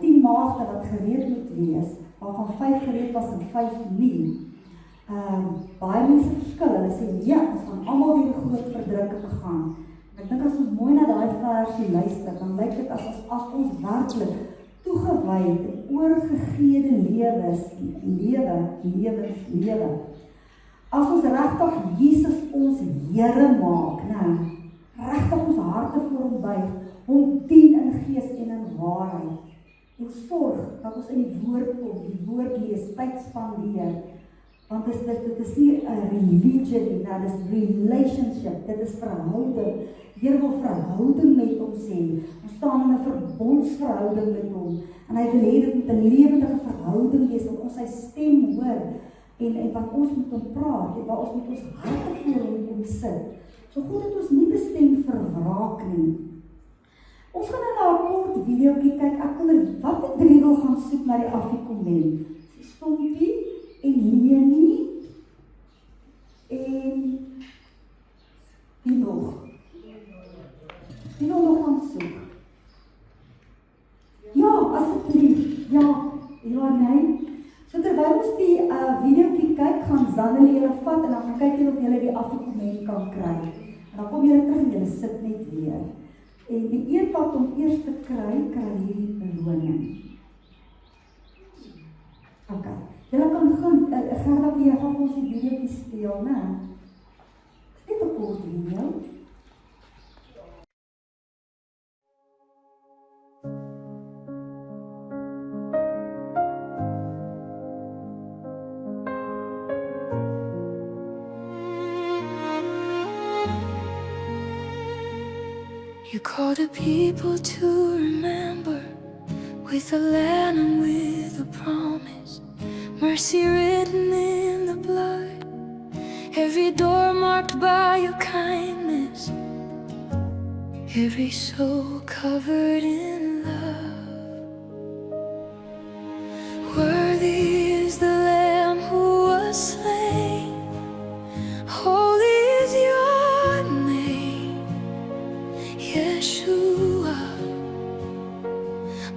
10 maagde wat gereed moet wees, waarvan 5 gereed was en 5 nie. Baie mense verskil, hulle sê nee, ons gaan almal deur die groot verdrukking gaan. Ek dink as ons mooi na daai versie luister, dan lyk dit as ons werklik toegewyd en oorgegede lewens lewe. As ons regtig Jesus ons Here maak, regtig ons harte voor hom buig, hom dien in gees en in waarheid. En sorg dat ons in die woord kom, die woord lees, tyd spandeer. Want dit is nie 'n religion nie, dit is relationship, dit is verhouding. Die Here wil verhouding met ons hê. Ons staan in 'n verbondsverhouding met hom. En hy wil hê dit moet 'n lewendige verhouding wees, dat ons sy stem hoor. En wat ons met hom praat, en waar ons met ons harte voor hom sit. So God het ons nie bestem vir wraak nie. Ons gaan nou na 'n kort videoetjie kyk. Ek wil wat 'n wil gaan soek na die afkomment. Stompie en Leonie en die nog. Die nog gaan soek. Ja, asseblief. Ja, nee. So terwyl ons die videoetjie kyk, gaan Zannelie julle vat en dan gaan kyk julle of julle die afkomment kan kry. En dan kom julle terug en julle sit net weer. En die een wat om eers te kry hierdie beloning. Okay. Julle kan gaan, Gerda, jy gaan ons die videoetjie speel, né? Net 'n kort video. You call the people to remember, with a land and with a promise, mercy written in the blood, every door marked by your kindness, every soul covered in love. Worthy is the Lamb who was slain, holy is your name, Yeshua.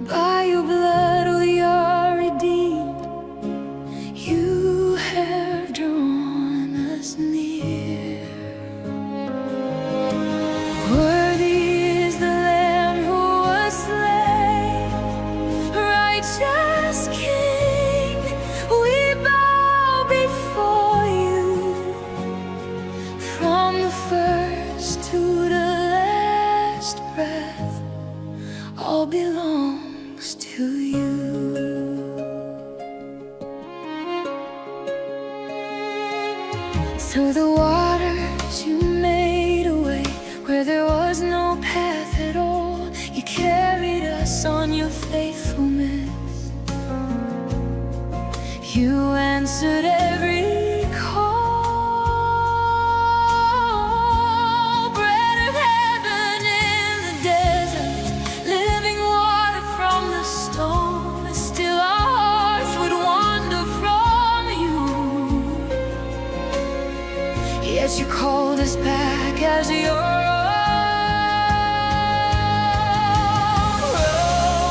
By your blood we are redeemed, you have drawn us near. Worthy is the Lamb who was slain, righteous King, we bow before you. From the first to the last breath, all belongs to you. Through the waters you made a way where there was no path at all. You carried us on your faithfulness. You answered every call. Bread of heaven in the desert, living water from the stone. Still our hearts would wander from you. Yet you called us back as your own.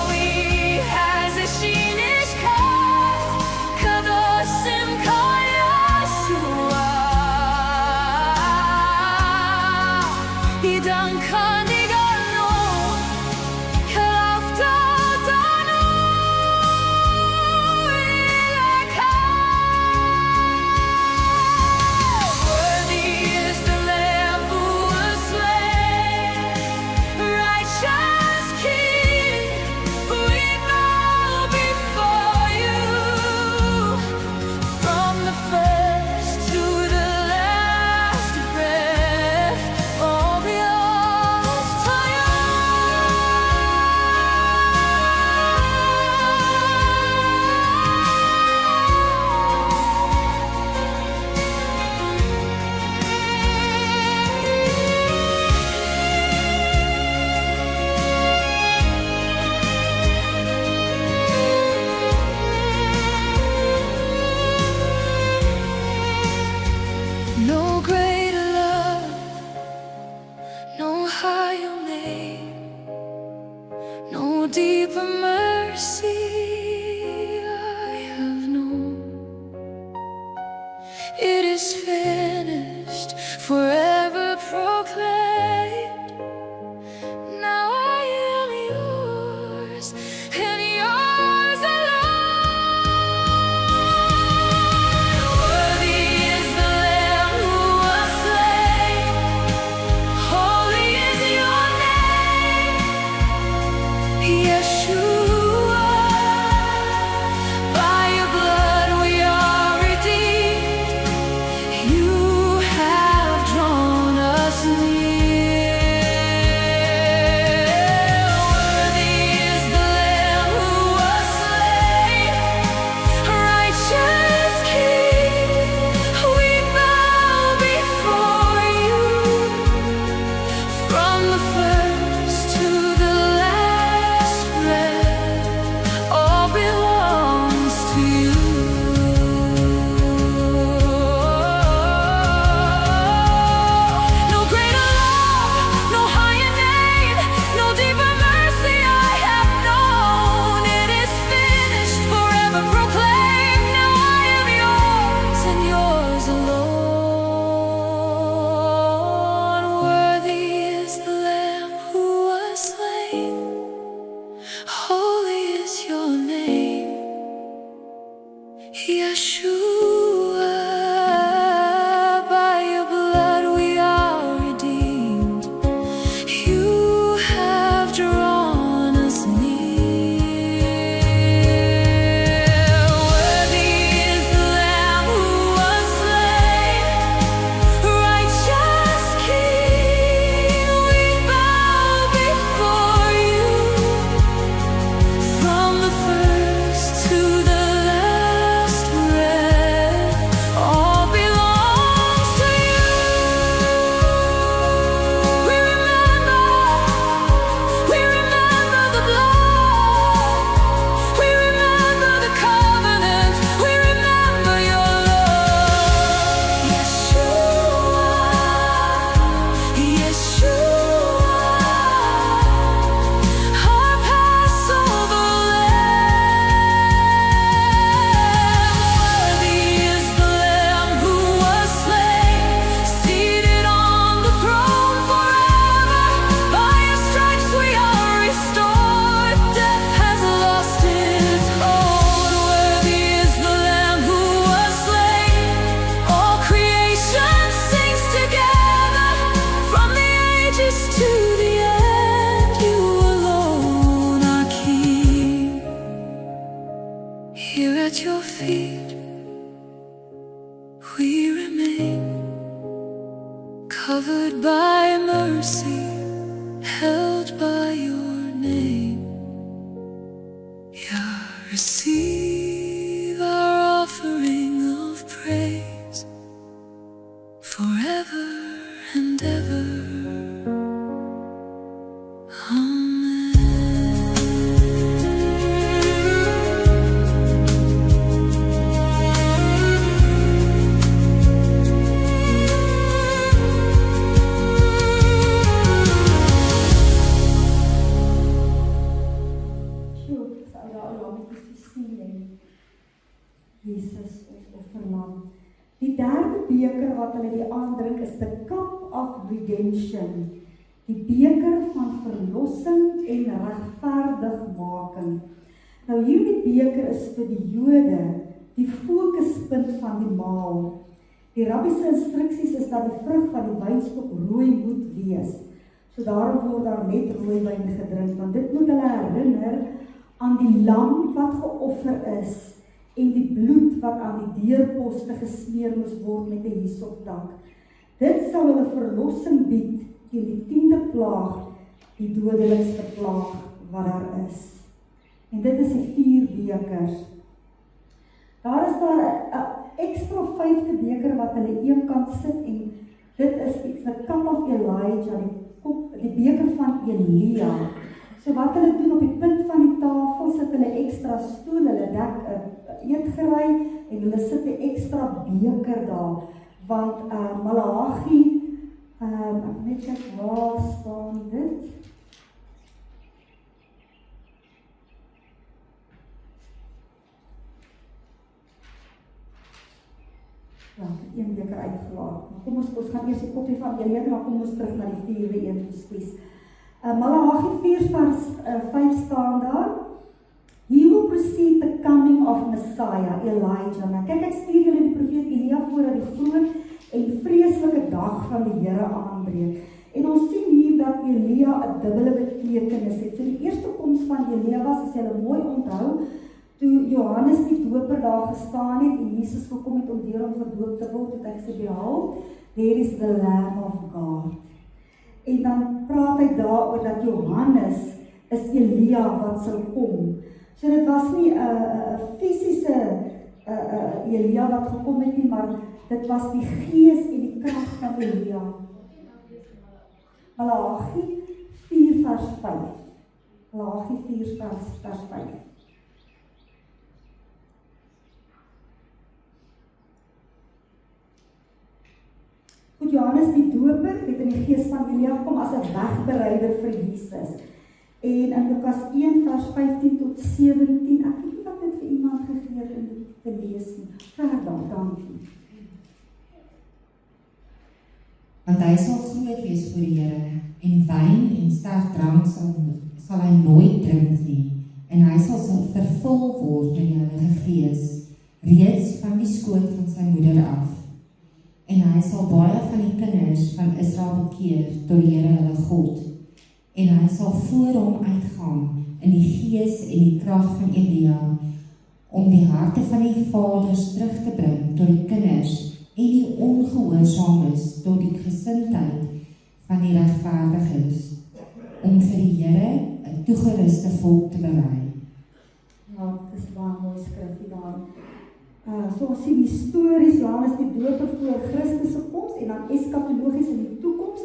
Ro'i hazeshin ishkat, kadoshim deeper mercy I have known. It is finished, forever proclaimed. Now I am yours, and yours alone. Worthy is the Lamb who was slain. Holy is your name, Yeshua. By your blood we are redeemed. You have drawn us near. Worthy is the Lamb who was slain. Righteous King, we bow before you. From the first to the last breath, all belongs to you. No greater love, no higher name, no deeper mercy I have known. It is finished, forever proclaimed. Now I am yours, and yours alone. Worthy is the Lamb who was slain. Holy is your name, Yeshua. By your blood we are redeemed. You have drawn us near. Worthy is the Lamb who was slain. Righteous King, we bow before you. From the first to the last breath, all belongs to you. We remember the blood. We remember the covenant. We remember your love. Yeshua, Yeshua, our Passover Lamb. Worthy is the Lamb who was slain, seated on the throne forever. By your stripes we are restored. Death has lost its hold. Worthy is the Lamb who was slain. All creation sings together. From the ages to the end, you alone are King. Here at your feet we remain, covered by mercy, held by your name. Yeah, receive our offering of praise forever and ever. Sjoe, sou daar al lank nie gesien het. Jesus, ons offerlam. Die derde beker wat hulle die aandrink is the cup of redemption. Die beker van verlossing en regverdigmaking. Nou hierdie beker is vir die Jode die fokuspunt van die maal. Die rabbi se instruksies is dat die vrug van die wynstok rooi moet wees. So daarom word daar net rooi wyn gedrink, want dit moet hulle herinner aan die lam wat geoffer is en die bloed wat aan die deurposte gesmeer moes word met 'n hisoptak. Dit sal hulle verlossing bied teen die 10de plaag, die dodelikste plaag wat daar is. En dit is die 4 bekers. Daar is daar 'n ekstra 5de beker wat hulle eenkant sit en dit is the cup of Elijah, die beker van Elia. So wat hulle doen op die punt van die tafel, sit hulle ekstra stoel, hulle dek 'n eetgerei en hulle sit 'n ekstra beker daar, want Maleagi, ek net kyk waar staan dit. een beker uitgelaat. Maar kom ons gaan eers die koppie van een en dan kom ons terug na die 4de een toespies. Maleagi 4:5 staan daar. He will precede the coming of Messiah, Elijah. Nou kyk, ek stuur julle die profeet Elia voordat die groot en vreeslike dag van die Here aanbreek. En ons sien hier dat Elia 'n dubbele betekenis het. So die eerste koms van Elia was, as julle mooi onthou, toe Johannes die doper daar gestaan het en Jesus gekom het om deur hom gedoop te word, het hy gesê, "Behold, there is the Lamb of God." En dan praat hy daaroor dat Johannes is Elia wat sal kom. So dit was nie 'n fisiese Elia wat gekom het nie, maar dit was die gees en die krag van Elia. Maleagi 4:5. Maleagi 4:5. Goed, Johannes die doper het in die gees van Elia gekom as 'n wegbereider vir Jesus. En in Lukas 1:15 tot 17, ek weet nie wat dit vir iemand gegee het om dit te lees nie. Verder, dankie. Want hy sal groot wees voor die Here, en wyn en sterk drank sal hy nooit drink nie, en hy sal vervul word met die Heilige Gees, reeds van die skoot van sy moeder af. En hy sal baie van die kinders van Israel bekeer tot die Here hulle God. En hy sal voor hom uitgaan in die gees en die krag van Elia, om die harte van die vaders terug te bring tot die kinders en die ongehoorsaames tot die gesindheid van die regverdiges, om vir die Here 'n toegeruste volk te berei. Ja, dit is baie mooi skrif daar. So ons sien die stories, Johannes die doper voor Christus se koms en dan eskatologies in die toekoms,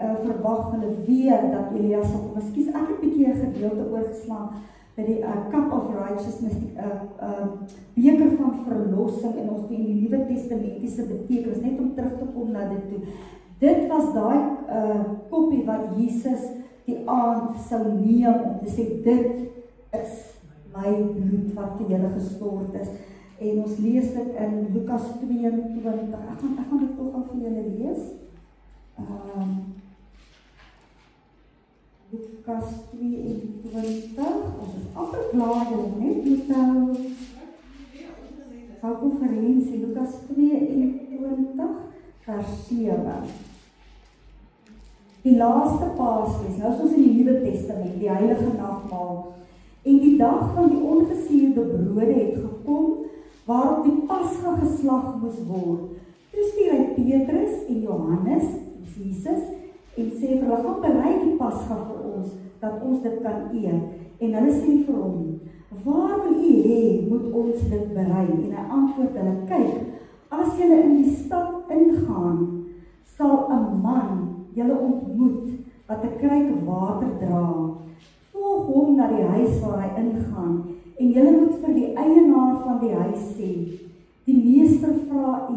verwag hulle weer dat Elia sal kom. Ekskuus, ek het 'n bietjie 'n gedeelte oorgeslaan by die cup of righteousness, die beker van verlossing in ons die Nuwe Testamentiese betekenis, net om terug te kom na dit toe. Dit was daai koppie wat Jesus die aand sou neem om te sê, dit is my bloed wat vir julle gestort is. En ons lees dit in Lukas 22. Ek gaan dit tog al vir julle lees. Lukas 22. Ons is amper klaar, net met konferensie. Lukas 22 vers 7. Die laaste Paasfees, nou is ons in die Nuwe Testament, die heilige nagmaal. En die dag van die ongesuurde brode het gekom, waarop die Pasga geslag moes word. Toe stuur hy Petrus en Johannes, Jesus, en sê vir hulle, gaan berei die Pasga vir ons, dat ons dit kan eet. En hulle sê vir hom, waar wil u hê, moet ons dit berei? En hy antwoord hulle, kyk, as julle in die stad ingaan, sal 'n man julle ontmoet, wat 'n kruik water dra. Volg hom na die huis waar hy ingaan, en julle moet vir die eienaar van die huis sê, die meester vra u,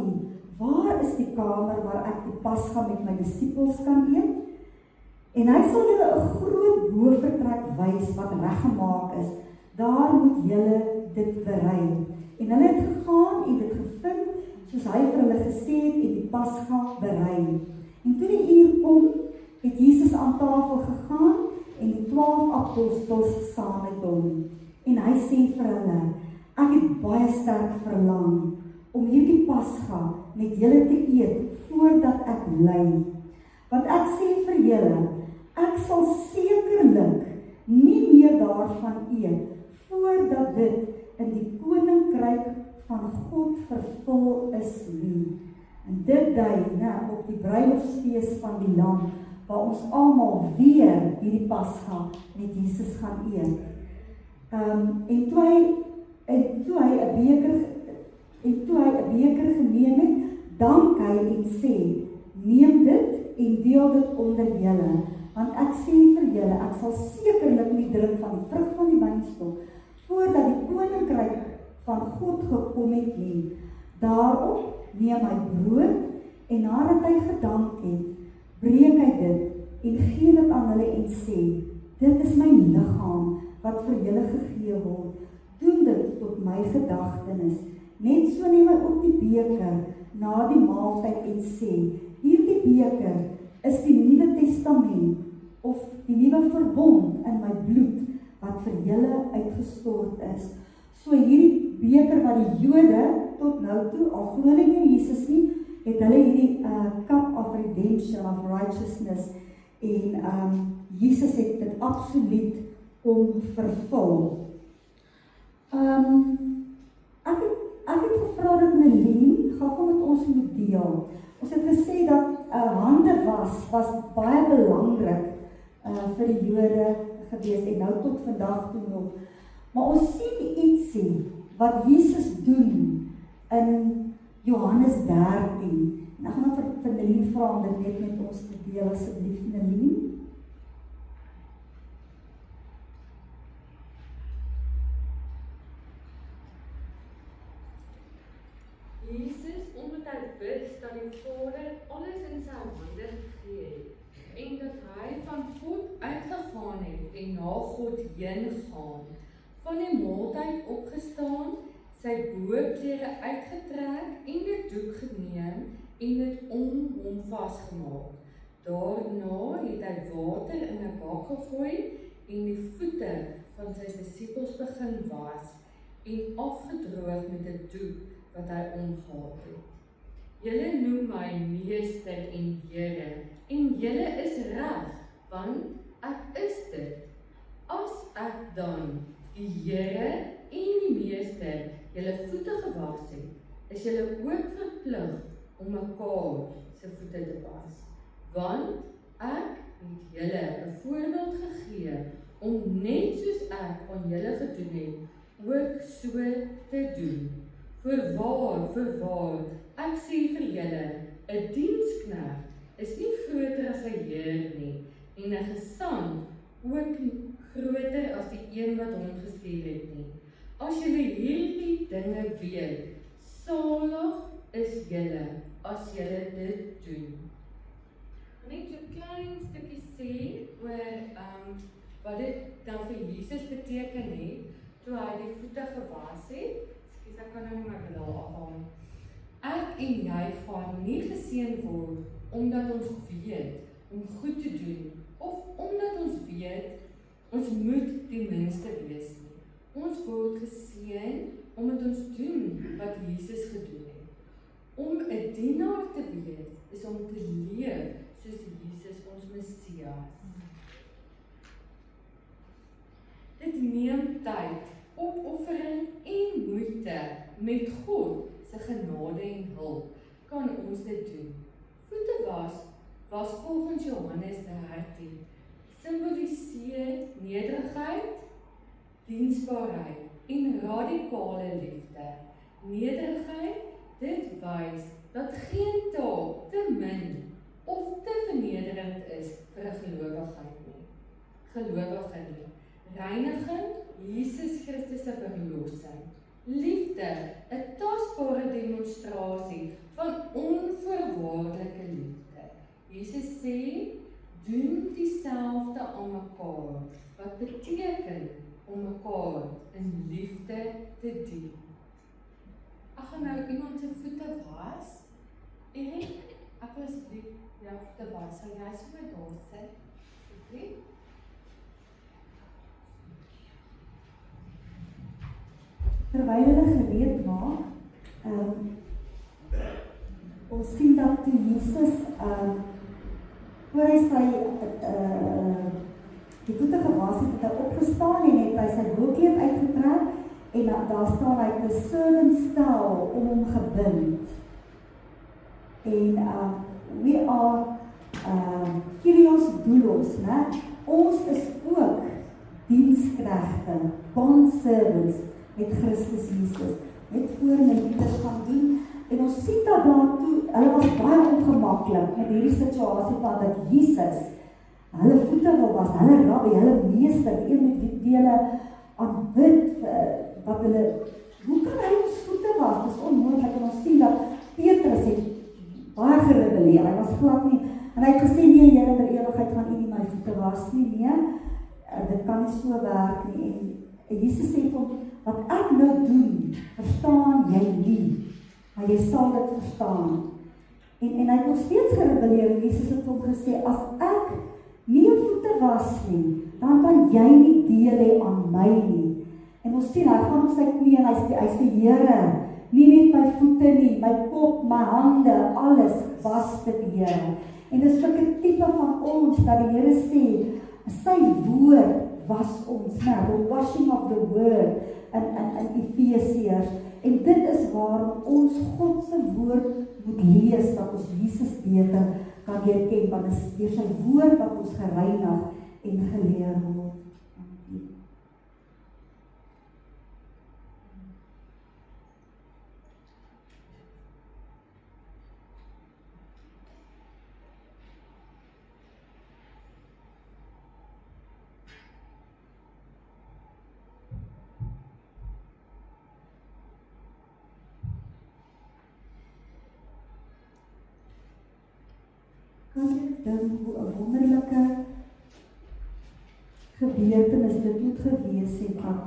waar is die kamer waar ek die Pasga met my disippels kan eet? En hy sal julle 'n groot bovertrek wys wat reggemaak is, daar moet julle dit berei. En hulle het gegaan en dit gevind, soos hy vir hulle gesê het, en die Pasga berei. En toe die uur kom, het Jesus aan tafel gegaan, en die 12 apostels saam met hom. En hy sê vir hulle, ek het baie sterk verlang om hierdie Pasga met julle te eet voordat ek ly. Want ek sê vir julle, ek sal sekerlik nie meer daarvan eet voordat dit in die koninkryk van God vervul is nie. En dit dui op die bruilofsfees van die Lam, waar ons almal weer hierdie Pasga met Jesus gaan eet. En toe hy 'n beker geneem het, dank hy en sê, neem dit en deel dit onder julle, want ek sê vir julle, ek sal sekerlik nie drink van die vrug van die wynstok, voordat die koninkryk van God gekom het nie. Daarop neem hy brood, en nadat hy gedank het, breek hy dit, en gee dit aan hulle en sê, dit is my liggaam, wat vir julle gegee word, doen dit tot my gedagtenis, Net so neem hy ook die beker na die maaltyd en sê, hierdie beker is die Nuwe Testament of die nuwe verbond in my bloed wat vir julle uitgestort is. So hierdie beker wat die Jode tot nou toe, al glo hulle nie in Jesus nie, het hulle hierdie cup of redemption, of righteousness, en Jesus het dit absoluut kom vervul. Ek het gevra dat Nelien gou met ons moet deel. Ons het gesê dat hande was baie belangrik vir die Jode gewees en nou tot vandag toe nog. Maar ons sien ietsie wat Jesus doen in Johannes 13. En ek gaan vir Nelien vra om dit net met ons te deel, asseblief Nelien. Jesus, omdat hy wist dat die Vader alles in sy hande gegee het, en dat hy van God uitgegaan het en na God heen gaan, van die maaltyd opgestaan, sy boorklere uitgetrek en die doek geneem en dit om hom vasgemaak. Daarna het hy water in 'n bak gegooi en die voete van sy disippels begin was en afgedroog met 'n doek wat hy omgehad het. Julle noem my meester en Here, en julle is reg, want ek is dit. As ek dan die Here en die meester julle voete gewas het, is julle ook verplig om mekaar se voete te was. Want ek het julle 'n voorbeeld gegee om net soos ek aan julle gedoen het, ook so te doen. Voorwaar, ek sê vir julle, 'n diensknegt is nie groter as sy heer nie, en 'n gesant ook groter as die een wat hom gestuur het nie. As julle hierdie dinge weet, salig is julle as julle dit doen. Net so 'n klein stukkie sê oor wat dit dan vir Jesus beteken het, toe hy die voete gewas het. Ek kan nou nie my bril afhaal. Ek en jy gaan nie geseën word omdat ons weet om goed te doen of omdat ons weet ons moet die minste wees nie. Ons word geseën omdat ons doen wat Jesus gedoen het. Om 'n dienaar te wees is om te leef soos Jesus ons Messias. Dit neem tyd, opoffering en moeite met God se genade en hulp kan ons dit doen. Voete was volgens Johannes 13 simboliseer nederigheid, diensbaarheid en radikale liefde. Nederigheid, dit wys dat geen taak te min of te vernederend is vir 'n gelowige nie. Reiniging, Jesus Christus se verlossing. Liefde, 'n tasbare demonstrasie van onvoorwaardelike liefde. Jesus sê, doen dieselfde aan mekaar, wat beteken om mekaar in liefde te dien. Ek gaan nou iemand se voete was. Erik, ek wil asseblief jou voete was. Sal jy so met daar sit? Asseblief. Terwyl hulle gereed maak, ons sien dat toe Jesus voor hy sy die voete gewas het, het hy opgestaan en het hy sy boorkleed uitgetrek en daar staan hy te servant om hom gebind. En we are Kyrios doulos, né? Ons is ook diensknegte, bond servants met Christus Jesus, net voor Meliters gaan doen, en ons sien dat daartoe, hulle was baie ongemaklik met hierdie situasie van dat Jesus, hulle voete wil was, hulle rabbi, hulle meester, die een met wie hulle aanbid, wat hulle, hoe kan hy ons voete was? Dit is onmoontlik, en ons sien dat Petrus het baie gerebeleer, hy was glad nie, en hy het gesê, nee, Here, der ewigheid gaan u nie my voete was nie, nee, dit kan nie so werk nie, en Jesus sê van, wat ek nou doen, verstaan jy nie, maar jy sal dit verstaan. En hy het nog steeds gerebelleer, Jesus het hom gesê, as ek nie jou voete was nie, dan kan jy nie deel hê aan my nie. En ons sien, hy gaan op sy knie en hy sê, Here, nie net my voete nie, my kop, my hande, alles was dit, Here. En dit is ook 'n tipe van ons, dat die Here sê, sy woord was ons, the washing of the word, in Efesiërs. En dit is waarom ons God se woord moet lees, dat ons Jesus beter kan leer ken, want dit is deur sy woord wat ons gereinig en geleer word. Kan ek dink hoe 'n wonderlike gebeurtenis dit moet gewees het dat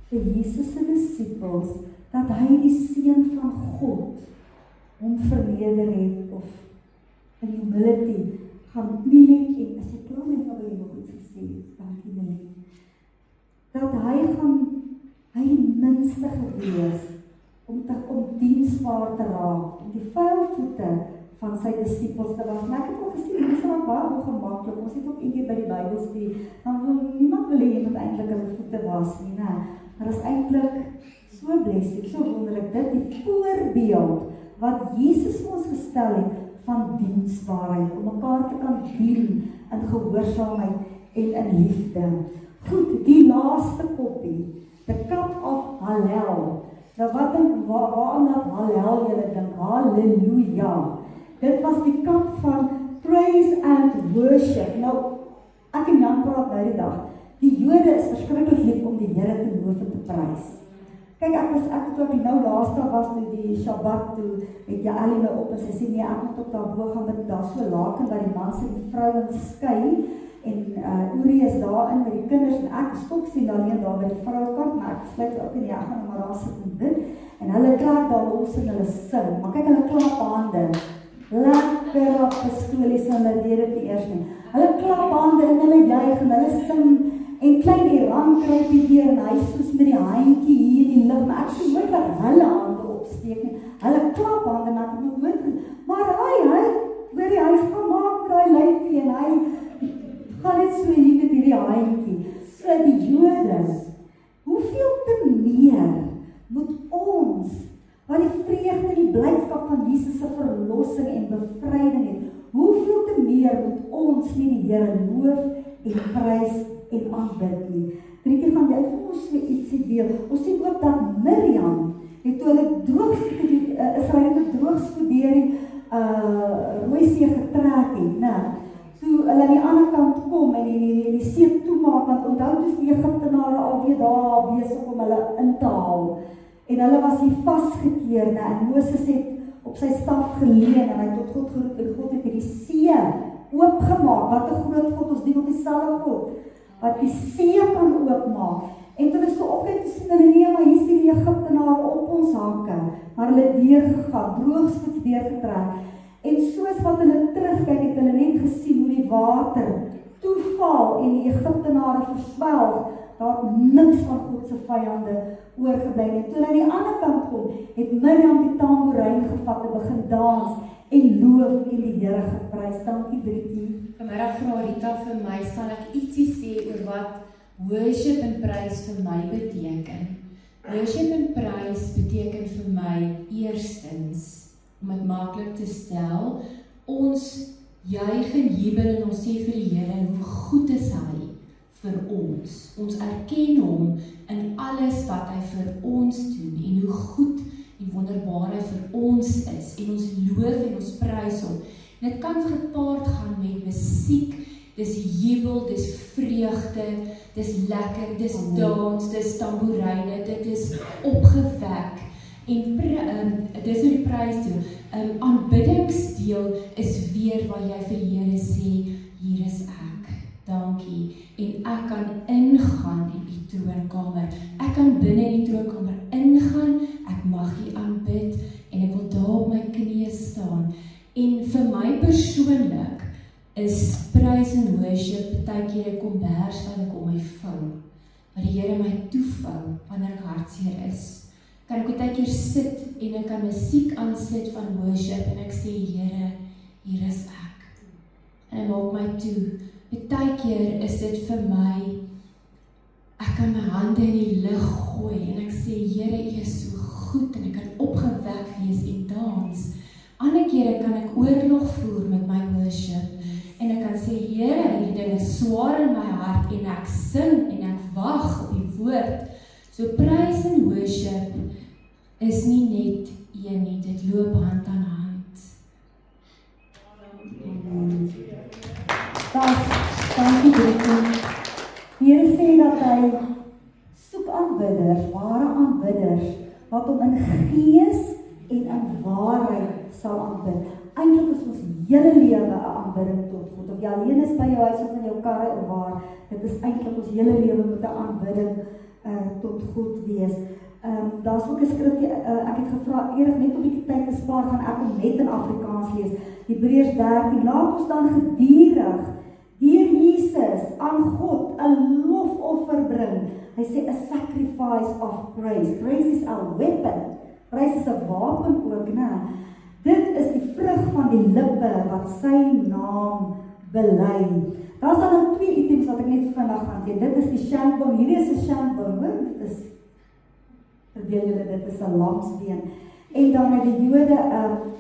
vir Jesus se disippels, dat hy die Seun van God hom verneder het, of in humility gaan kniel en as jy klaar met wat jy nog iets gesê, dankie Melie, dat hy die minste gewees om diensbaar te raak, om die vuil voete van sy disippels te was. En ek het ook gesien, mense raak baie ongemaklik, ons het ook eendag by die Bybelstudie, dan niemand wil hê jy moet eintlik hulle voete was nie, né? Maar is eintlik so blessed, so wonderlik, dit die voorbeeld wat Jesus vir ons gestel het van diensbaarheid, om mekaar te kan dien in gehoorsaamheid en in liefde. Goed, die laaste koppie, the cup of Hallel. Nou wat dink, waaraan dat Hallel julle dink? Halleluja. Dit was die kap van praise and worship. Nou, ek en Jan praat nou die dag. Die Jode is verskriklik lief om die Here te loof en te prys. Kyk, ek het ook nou laaste was toe die Shabbat toe, het Jaëlie my op en sy sê, nee, ek moet op daarbo gaan met daar so laken, dat die mans en die vrouwens skei, en Uri is daarin met die kinders, en ek stok sien alleen daar by die vrouwkant, maar ek sluit ook in die ek gaan maar daar sit en dit, en hulle klaar daar los en hulle sing, maar kyk, hulle klap hande, lekker apostolies, en hulle deed dit die eerste nie. Hulle klap hande en hulle juig en hulle sing, en klein die rand kruip die weer, en hy soos met die handjie hier in die lig, maar ek sê nooit dat hulle hande opsteek nie, hulle klap hande, en ek het nog nooit, maar hy is gemaakt met die lyfie, en hy gaan net so hier met hierdie handjie. So die Jode, hoeveel te meer moet ons, wat die vreugde en die blydskap van Jesus se verlossing en bevryding het, hoeveel te meer moet ons nie die Here loof en prys en aanbid nie. Driekie, gaan jy vir ons so ietsie deel? Ons sien ook dat Miriam het toe hulle Israel droogspoed deur die Rooi See getrek het, né? Toe hulle aan die ander kant kom en die see toemaak, want onthou dus die Egiptenare alweer daar besig om hulle in te haal. En hulle was hier vasgekeer, né? En Moses het op sy staf geleun en hy tot God geroep en God het die see oopgemaak. Wat 'n groot God, ons dien op dieselfde God, wat die see kan oopmaak. En toe is so opkyk te sien, hulle nee, maar hier sien die Egiptenare op ons hakke, maar hulle deurgegaan, droogspoed deurgetrek. En soos wat hulle terugkyk, het hulle net gesien hoe die water toeval en die Egiptenare verswelg, daar het niks van God se vyande oorgebly. En toe aan die ander kant kom, het Miriam die tamboerijn gevat en begin dans en loof en die Here geprys. Dankie Driekie. Vanmiddag vra Rita vir my, sal ek ietsie sê oor wat worship en prys vir my beteken. Worship en prys beteken vir my eerstens, om het maklik te stel, ons juig en jubel en ons sê vir die Here, hoe goed is hy vir ons. Ons erken hom in alles wat hy vir ons doen en hoe goed en wonderbaar hy vir ons is en ons loof en ons prys hom. En dit kan gepaard gaan met musiek, dis jubel, dis vreugde, dis lekker, dis dans, dis tamboeryne, dit is opgewek. En dis hoe die prys doen. Aanbiddingsdeel is weer waar jy vir die Here sê, hier is ek, dankie. en ek kan ingaan in die troonkamer. Ek kan binne in die troonkamer ingaan, ek mag U aanbid en ek wil daar op my knieë staan. En vir my persoonlik is praise and worship baie keer 'n kombers wat ek om my vou, wat die Here my toevou wanneer ek hartseer is. Kan ek baie keer sit en ek kan musiek aansit van worship en ek sê, Here, hier is ek. En hy maak my toe. Baie keer is dit vir my, ek kan my hande in die lug gooi en ek sê, Here, U is so goed en ek kan opgewek wees en dans. Ander kere kan ek oorlog voer met my worship en ek kan sê, Here, hierdie ding is swaar in my hart en ek sing en ek wag op die woord. So praise and worship is nie net een nie, dit loop hand aan hand. Dankie Britney. Die Here sê dat hy soek aanbidders, ware aanbidders, wat hom in gees en in waarheid sal aanbid. Eintlik is ons hele lewe 'n aanbidding tot God. Of jy alleen is by jou huis of in jou karre of waar, dit is eintlik ons hele lewe moet 'n aanbidding tot God wees. Daar's ook 'n skrifgie, ek het gevra eers net om 'n bietjie tyd te spaar, gaan ek hom net in Afrikaans lees. Hebreërs 13, laat ons dan gedurig deur Jesus aan God 'n lofoffer bring. Hy sê 'n sacrifice of praise. Praise is a weapon. Praise is 'n wapen ook, né? Dit is die vrug van die lippe wat sy naam bely. Daar's dan nog 2 items wat ek net vandag gaan sê. Dit is die shanbone. Hierdie is 'n shanbone, hoor. Dit is verdeel julle, dit is 'n lamsbeen. En dan het die Jode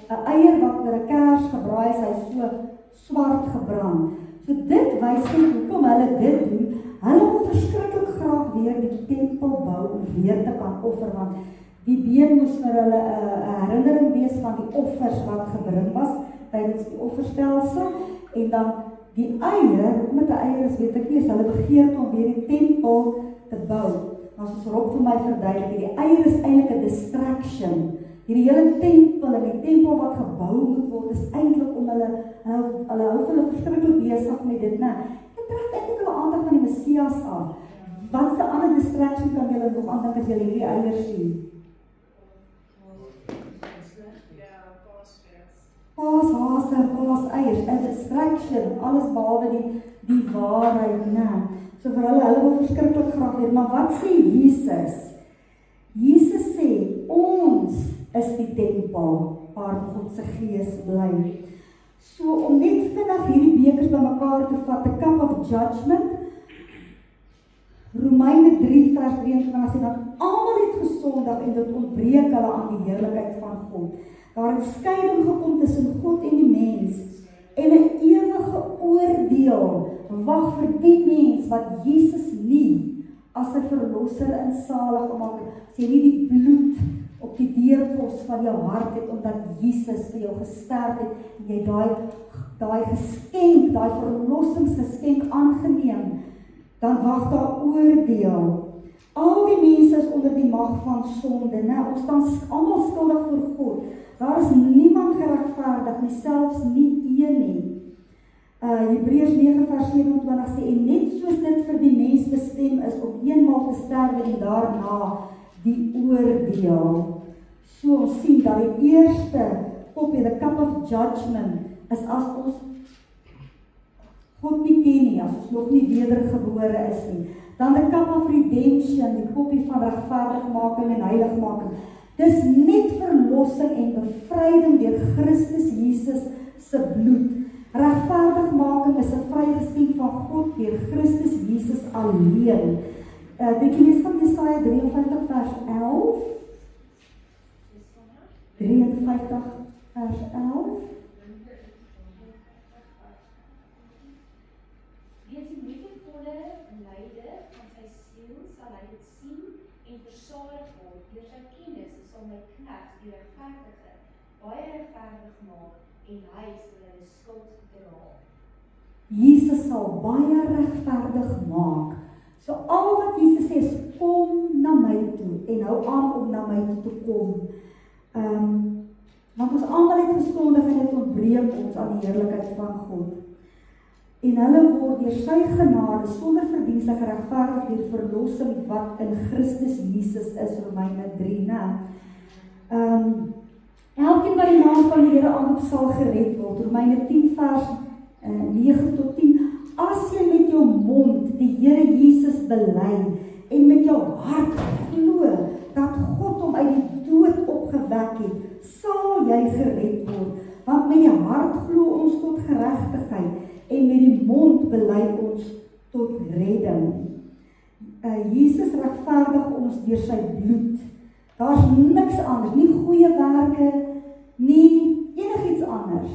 'n eier wat oor 'n kers gebraai is, hy so swart gebrand. So dit wys net hoekom hulle dit doen. Hulle wil verskriklik graag weer die tempel bou om weer te kan offer, want die been moes vir hulle 'n herinnering wees van die offers wat gebring was tydens die offerstelsel. En dan die eier, met 'n eier is weet ek nie, is hulle begeerte om weer die tempel te bou. Maar soos Rob vir my verduidelik, die eier is eintlik 'n distraction. Hierdie hele tempel en die tempel wat gebou moet word, is eintlik om hulle hou hulle verskriklik besig met dit, né? Dit trek eintlik hulle aandag van die Messias af. Wat 'n ander distraction kan julle nog aandink as julle hierdie eiers sien? Paashase, paaseiers, 'n distraction, alles behalwe die waarheid, né? So vir hulle wil verskriklik graag weet, maar wat sê Jesus? Jesus sê, ons is die tempel waar God se gees bly. So om net vinnig hierdie bekers bymekaar te vat, 'n cup of judgment. Romeine 3 vers 23 sê dat almal het gesondig en dit ontbreek hulle aan die heerlikheid van God. Daar het skeiding gekom tussen God en die mens en 'n ewige oordeel wag vir die mens wat Jesus nie as 'n verlosser en salig gemaak het. As jy nie die bloed op die deurpos van jou hart het omdat Jesus vir jou gesterf het en jy daai geskenk, daai verlossingsgeskenk aangeneem, dan wag daar oordeel. Al die mense is onder die mag van sonde, né? Ons staan almal skuldig voor God. Daar is niemand geregverdig nie, selfs nie een nie. Hebreërs 9 vers 27 sê, en net soos dit vir die mens bestem is om eenmaal te sterwe en daarna die oordeel. So ons sien dat die eerste kopie, the cup of judgment, is as ons God nie ken nie, as ons nog nie wedergebore is nie. Dan the cup of redemption, die kopie van regverdigmaking en heiligmaking. Dis net verlossing en bevryding deur Christus Jesus se bloed. Regverdigmaking is 'n vrye geskenk van God deur Christus Jesus alleen. Dit lees van Jesaja 53 vers 11. 53 vers 11. Weens die liefdevolle lyde van sy siel sal hy dit sien en versadig word. Deur sy kennis sal my knegt die regverdige baie regverdig maak en hy sal hulle skuld dra. Jesus sal baie regverdig maak. So al wat Jesus sê is, kom na my toe en hou aan om na my toe te kom. Want ons almal het gesondig en dit ontbreek ons aan die heerlikheid van God. en hulle word deur sy genade sonder verdienste geregverdig deur verlossing wat in Christus Jesus is, Romeine 3, elkeen wat die naam van die Here aanroep sal gered word, Romeine 10 vers 9 tot 10, as jy met jou mond die Here Jesus bely en met jou hart glo dat God hom uit die dood opgewek het, sal jy gered word, want met die hart glo ons tot geregtigheid en met die mond bely ons tot redding. Jesus regverdig ons deur sy bloed. Daar's niks anders, nie goeie werke, nie enigiets anders.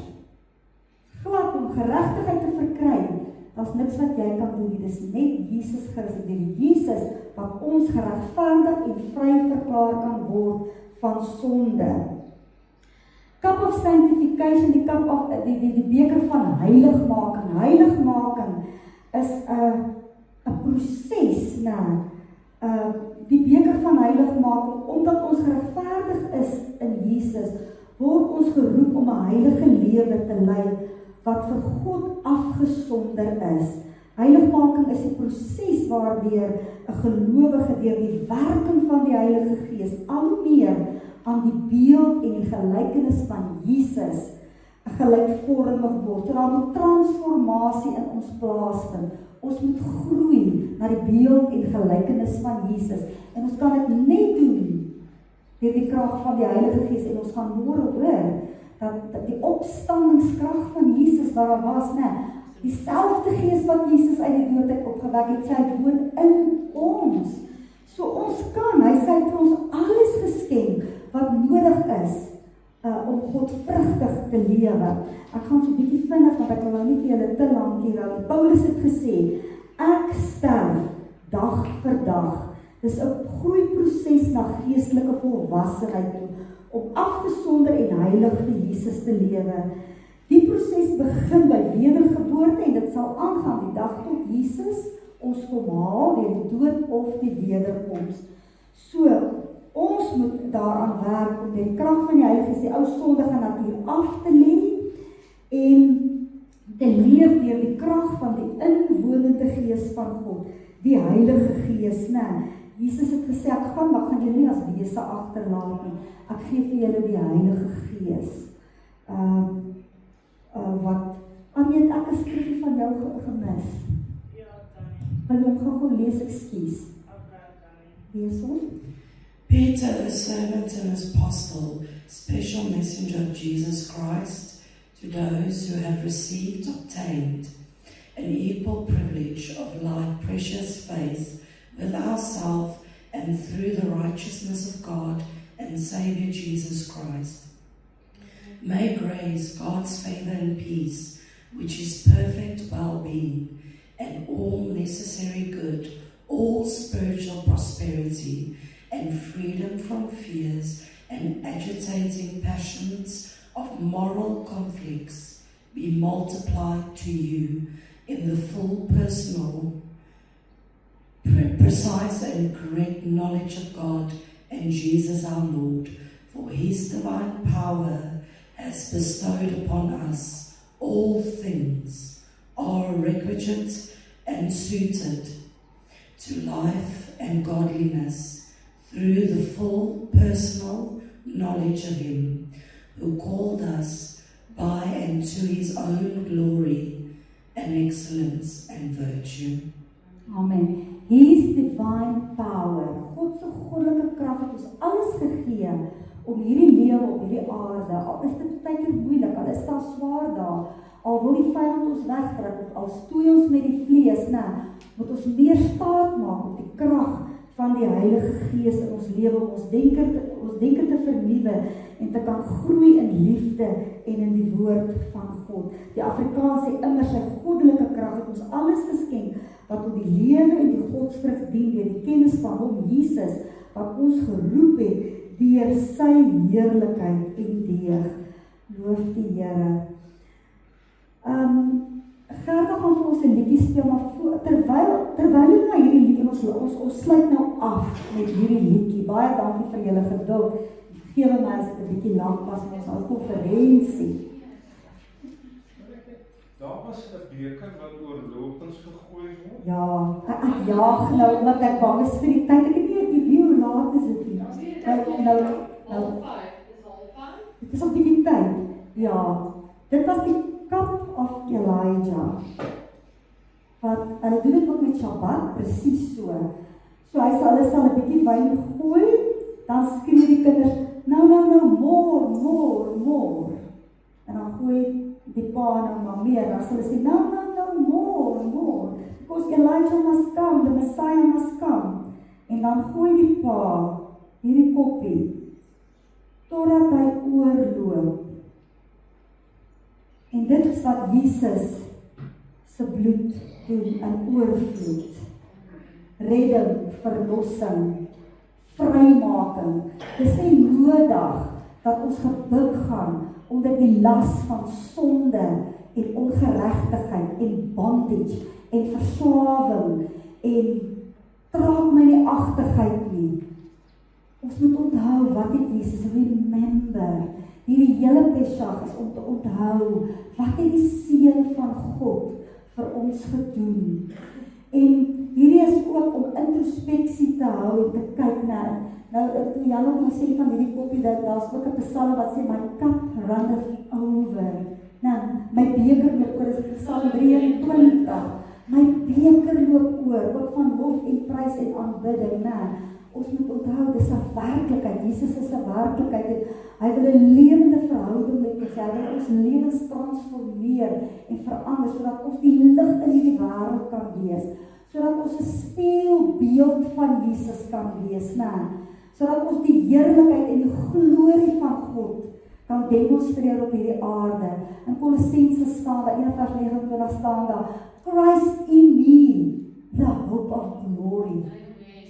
Glad om geregtigheid te verkry, daar's niks wat jy kan doen nie, dis net Jesus Christus, die Jesus wat ons geregverdig en vry verklaar kan word van sonde. Cup of sanctification, die cup of die beker van heiligmaking. Heiligmaking is 'n proses, die beker van heiligmaking, omdat ons geregverdig is in Jesus, word ons geroep om 'n heilige lewe te lei wat vir God afgesonder is. Heiligmaking is die proses waardeur 'n gelowige deur die werking van die Heilige Gees al hoe meer aan die beeld en die gelykenis van Jesus gelykvormig word. So daar moet transformasie in ons plaasvind. Ons moet groei na die beeld en gelykenis van Jesus. En ons kan dit net doen deur die krag van die Heilige Gees. En ons gaan môre hoor dat die opstandingskrag van Jesus wat daar was, dieselfde Gees wat Jesus uit die dood uit opgewek het, sy woon in ons. So ons kan, hy sê vir ons alles geskenk wat nodig is om godvrugtig te lewe. Ek gaan so 'n bietjie vinnig, want ek wil nou nie vir julle te lank hier hou. Paulus het gesê, ek sterf dag vir dag. Dis 'n groeiproses na geestelike volwassenheid om afgesonder en heilig vir Jesus te lewe. Die proses begin by wedergeboorte en dit sal aangaan die dag tot Jesus ons kom haal deur die dood of die wederkoms. So, ons moet daaraan werk om die krag van die Heilige Gees, die ou sondige natuur af te lê en te leef deur die krag van die inwonende Gees van God, die Heilige Gees, Jesus het gesê, ek gaan julle nie as wese agterlaat nie, ek gee vir julle die Heilige Gees. Wat, Annie, ek 'n skrifgie van jou gemis. Ja, Tannie. Wil jy hom gou lees, ekskuus? Okay, Tannie. Lees hom. Peter, a servant and apostle, special messenger of Jesus Christ, to those who have received, obtained, an equal privilege of like precious faith with ourselves and through the righteousness of God and Saviour Jesus Christ. May grace, God's favour and peace, which is perfect well-being and all necessary good, all spiritual prosperity and freedom from fears and agitating passions of moral conflicts be multiplied to you in the full personal, precise and correct knowledge of God and Jesus our Lord, for his divine power has bestowed upon us all things, are requisite and suited to life and godliness through the full personal knowledge of him who called us by and to his own glory and excellence and virtue. Amen. His divine power, God se goddelike krag het ons alles gegee om hierdie lewe op hierdie aarde, al is dit baie keer moeilik, al is daar swaar dae, al wil die vyand ons wegtrek, of al stoei ons met die vlees, moet ons meer staat maak op die krag van die Heilige Gees in ons lewe, om ons denke te vernuwe en te kan groei in liefde en in die woord van God. Die Afrikaans sê immer sy goddelike krag het ons alles geskenk wat tot die lewe en die godsvrug dien deur die kennis van hom Jesus wat ons geroep het deur sy heerlikheid en deeg. Loof die Here. Gerda gaan vir ons 'n liedjie speel, maar terwyl jy na hierdie liedjie, ons sluit nou af met hierdie liedjie. Baie dankie vir julle geduld. Vergewe my as dit 'n bietjie lank was, maar ons het 'n konferensie. Daar was 'n beker wat oorlopends gegooi word. Ja, ek jaag nou omdat ek bang is vir die tyd. Ek het nie 'n idee hoe laat is dit nie. Nou, dit is op die tyd. Ja, dit was die cup of Elijah. Wat hulle doen dit ook met Shabbat, presies so. So hulle sal 'n bietjie wyn gooi, dan skree die kinders, nou, more. En dan gooi die pa nou maar meer, dan sal hulle sê, no, more. Because Elijah must come, the Messiah must come. En dan gooi die pa hierdie koppie, totdat hy oorloop. En dit is wat Jesus se bloed doen in oorvloed. Redding, verlossing, vrymaking. Dis nie nodig dat ons gebuk gaan onder die las van sonde en ongeregtigheid en bondage en verslawing en traag my nie agtigheid nie. Ons moet onthou wat het Jesus, remember. Hierdie hele Pesach is om te onthou wat het die Seun van God vir ons gedoen. En hierdie is ook om introspeksie te hou en te kyk na. Nou, toe Jan ook maar sê van hierdie koppie, dat daar's ook 'n psalm wat sê, my cup runneth over. Nou, my beker loop oor, is Psalm 23. My beker loop oor, ook van lof en prys en aanbidding. Nou, ons moet onthou, dis 'n werklikheid. Jesus is 'n werklikheid en hy wil 'n lewende verhouding met ons hê. Hy wil ons lewens transformeer en verander sodat ons die lig in hierdie wêreld kan wees. Sodat ons 'n spieelbeeld van Jesus kan wees, sodat ons die heerlikheid en die glorie van God kan demonstreer op hierdie aarde. In Kolossense staan daar 1:29 staan daar, Christ in me, the hope of glory.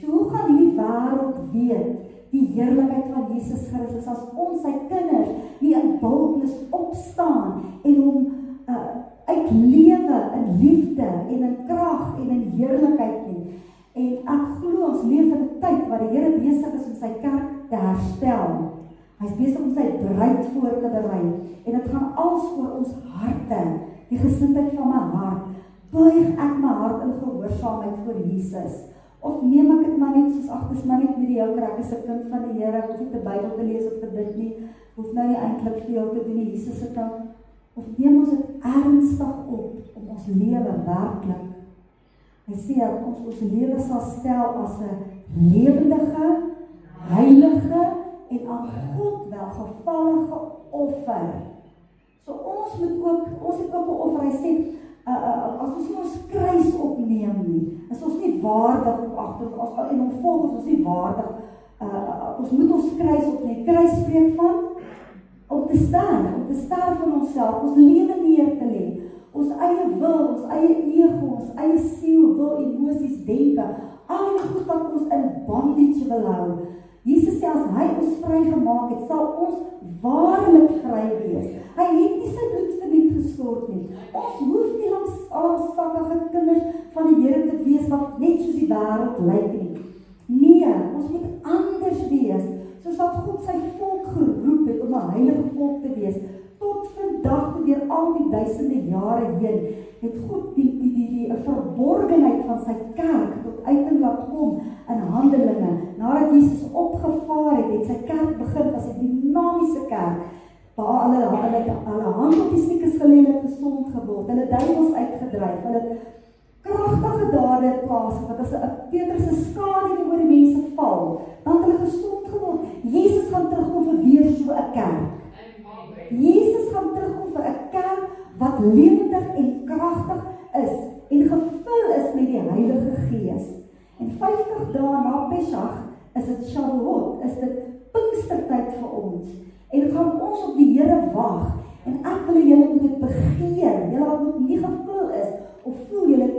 So hoe gaan hierdie wêreld weet die heerlikheid van Jesus Christus as ons sy kinders nie in boldness opstaan en hom uitlewe in liefde en in krag en in heerlikheid nie. En ek glo ons leef in 'n tyd waar die Here besig is om sy kerk te herstel. Hy is besig om sy bruid voor te berei. En dit gaan als oor ons harte, die gesindheid van my hart. Buig ek my hart in gehoorsaamheid voor Jesus? Of neem ek dit maar net soos dis maar net mediocre, ek is 'n kind van die Here, ek hoef nie die Bybel te lees of te bid nie, hoef nou nie eintlik veel te doen nie, Jesus se kind. Of neem ons dit ernstig op om ons lewe werklik. Hy sê dat ons lewe sal stel as 'n lewendige, heilige en aan God welgevallige offer. So ons het ook 'n offer. Hy sê as ons nie ons kruis opneem nie, is ons nie waardig en hom volg ons nie waardig. Ons moet ons kruis opneem. Kruis spreek van om te staan vir onsself, ons lewe neer te lê, ons eie wil, ons eie ego, ons eie siel, wil, emosies, denke, al die goed wat ons in bondage wil hou. Jesus sê as hy ons vrygemaak het, sal ons waarlik vry wees. Hy het nie sy bloed verniet gestort nie. Ons hoef nie lamsakkige kinders van die Here te wees wat net soos die wêreld lyk nie. Nee, ons moet anders wees, soos wat God sy volk geroep het om 'n heilige volk te wees. Tot vandag, deur al die duisende jare heen, het God die verborgenheid van sy kerk tot uiting laat kom in Handelinge. Nadat Jesus opgevaar het sy kerk begin as 'n dinamiese kerk, waar hulle hand op die siekes gelê het, gesond geword, hulle duiwels uitgedryf, hulle kragtige dade plaasgevind, as Petrus se skadu oor die mense val, dan het hulle gesond geword. Jesus gaan terugkom vir weer so 'n kerk. Jesus gaan terugkom vir 'n kerk wat lewendig en kragtig is en gevul is met die Heilige Gees. En 50 dae na Pesach is dit Shavuot, is dit Pinkstertyd vir ons. En gaan ons op die Here wag. En ek wil julle moet dit begeer, julle wat nog nie gevul is, of voel julle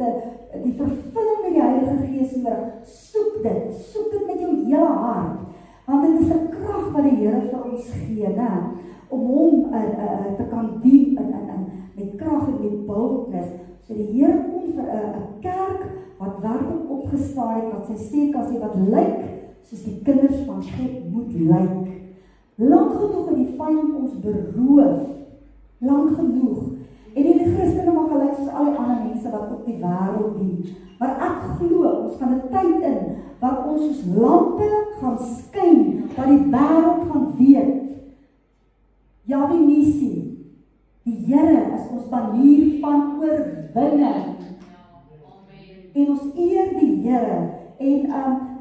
die vervulling met die Heilige Gees nodig, soek dit met jou hele hart. Want dit is 'n krag wat die Here vir ons gee, om hom te kan dien met krag en met boldness. So die Here kom vir 'n kerk wat werklik opgestaan het, wat sy sê kan sê wat lyk soos die kinders van God moet lyk. Lank genoeg het die vyand ons beroof, lank genoeg. En die Christene mag al die ander mense wat op die wêreld dien. Maar ek glo, ons gaan 'n tyd in, waar ons soos lampe gaan skyn, dat die wêreld gaan weet, Yahweh Nissi, die Here is ons banier van oorwinning. En ons eer die Here. En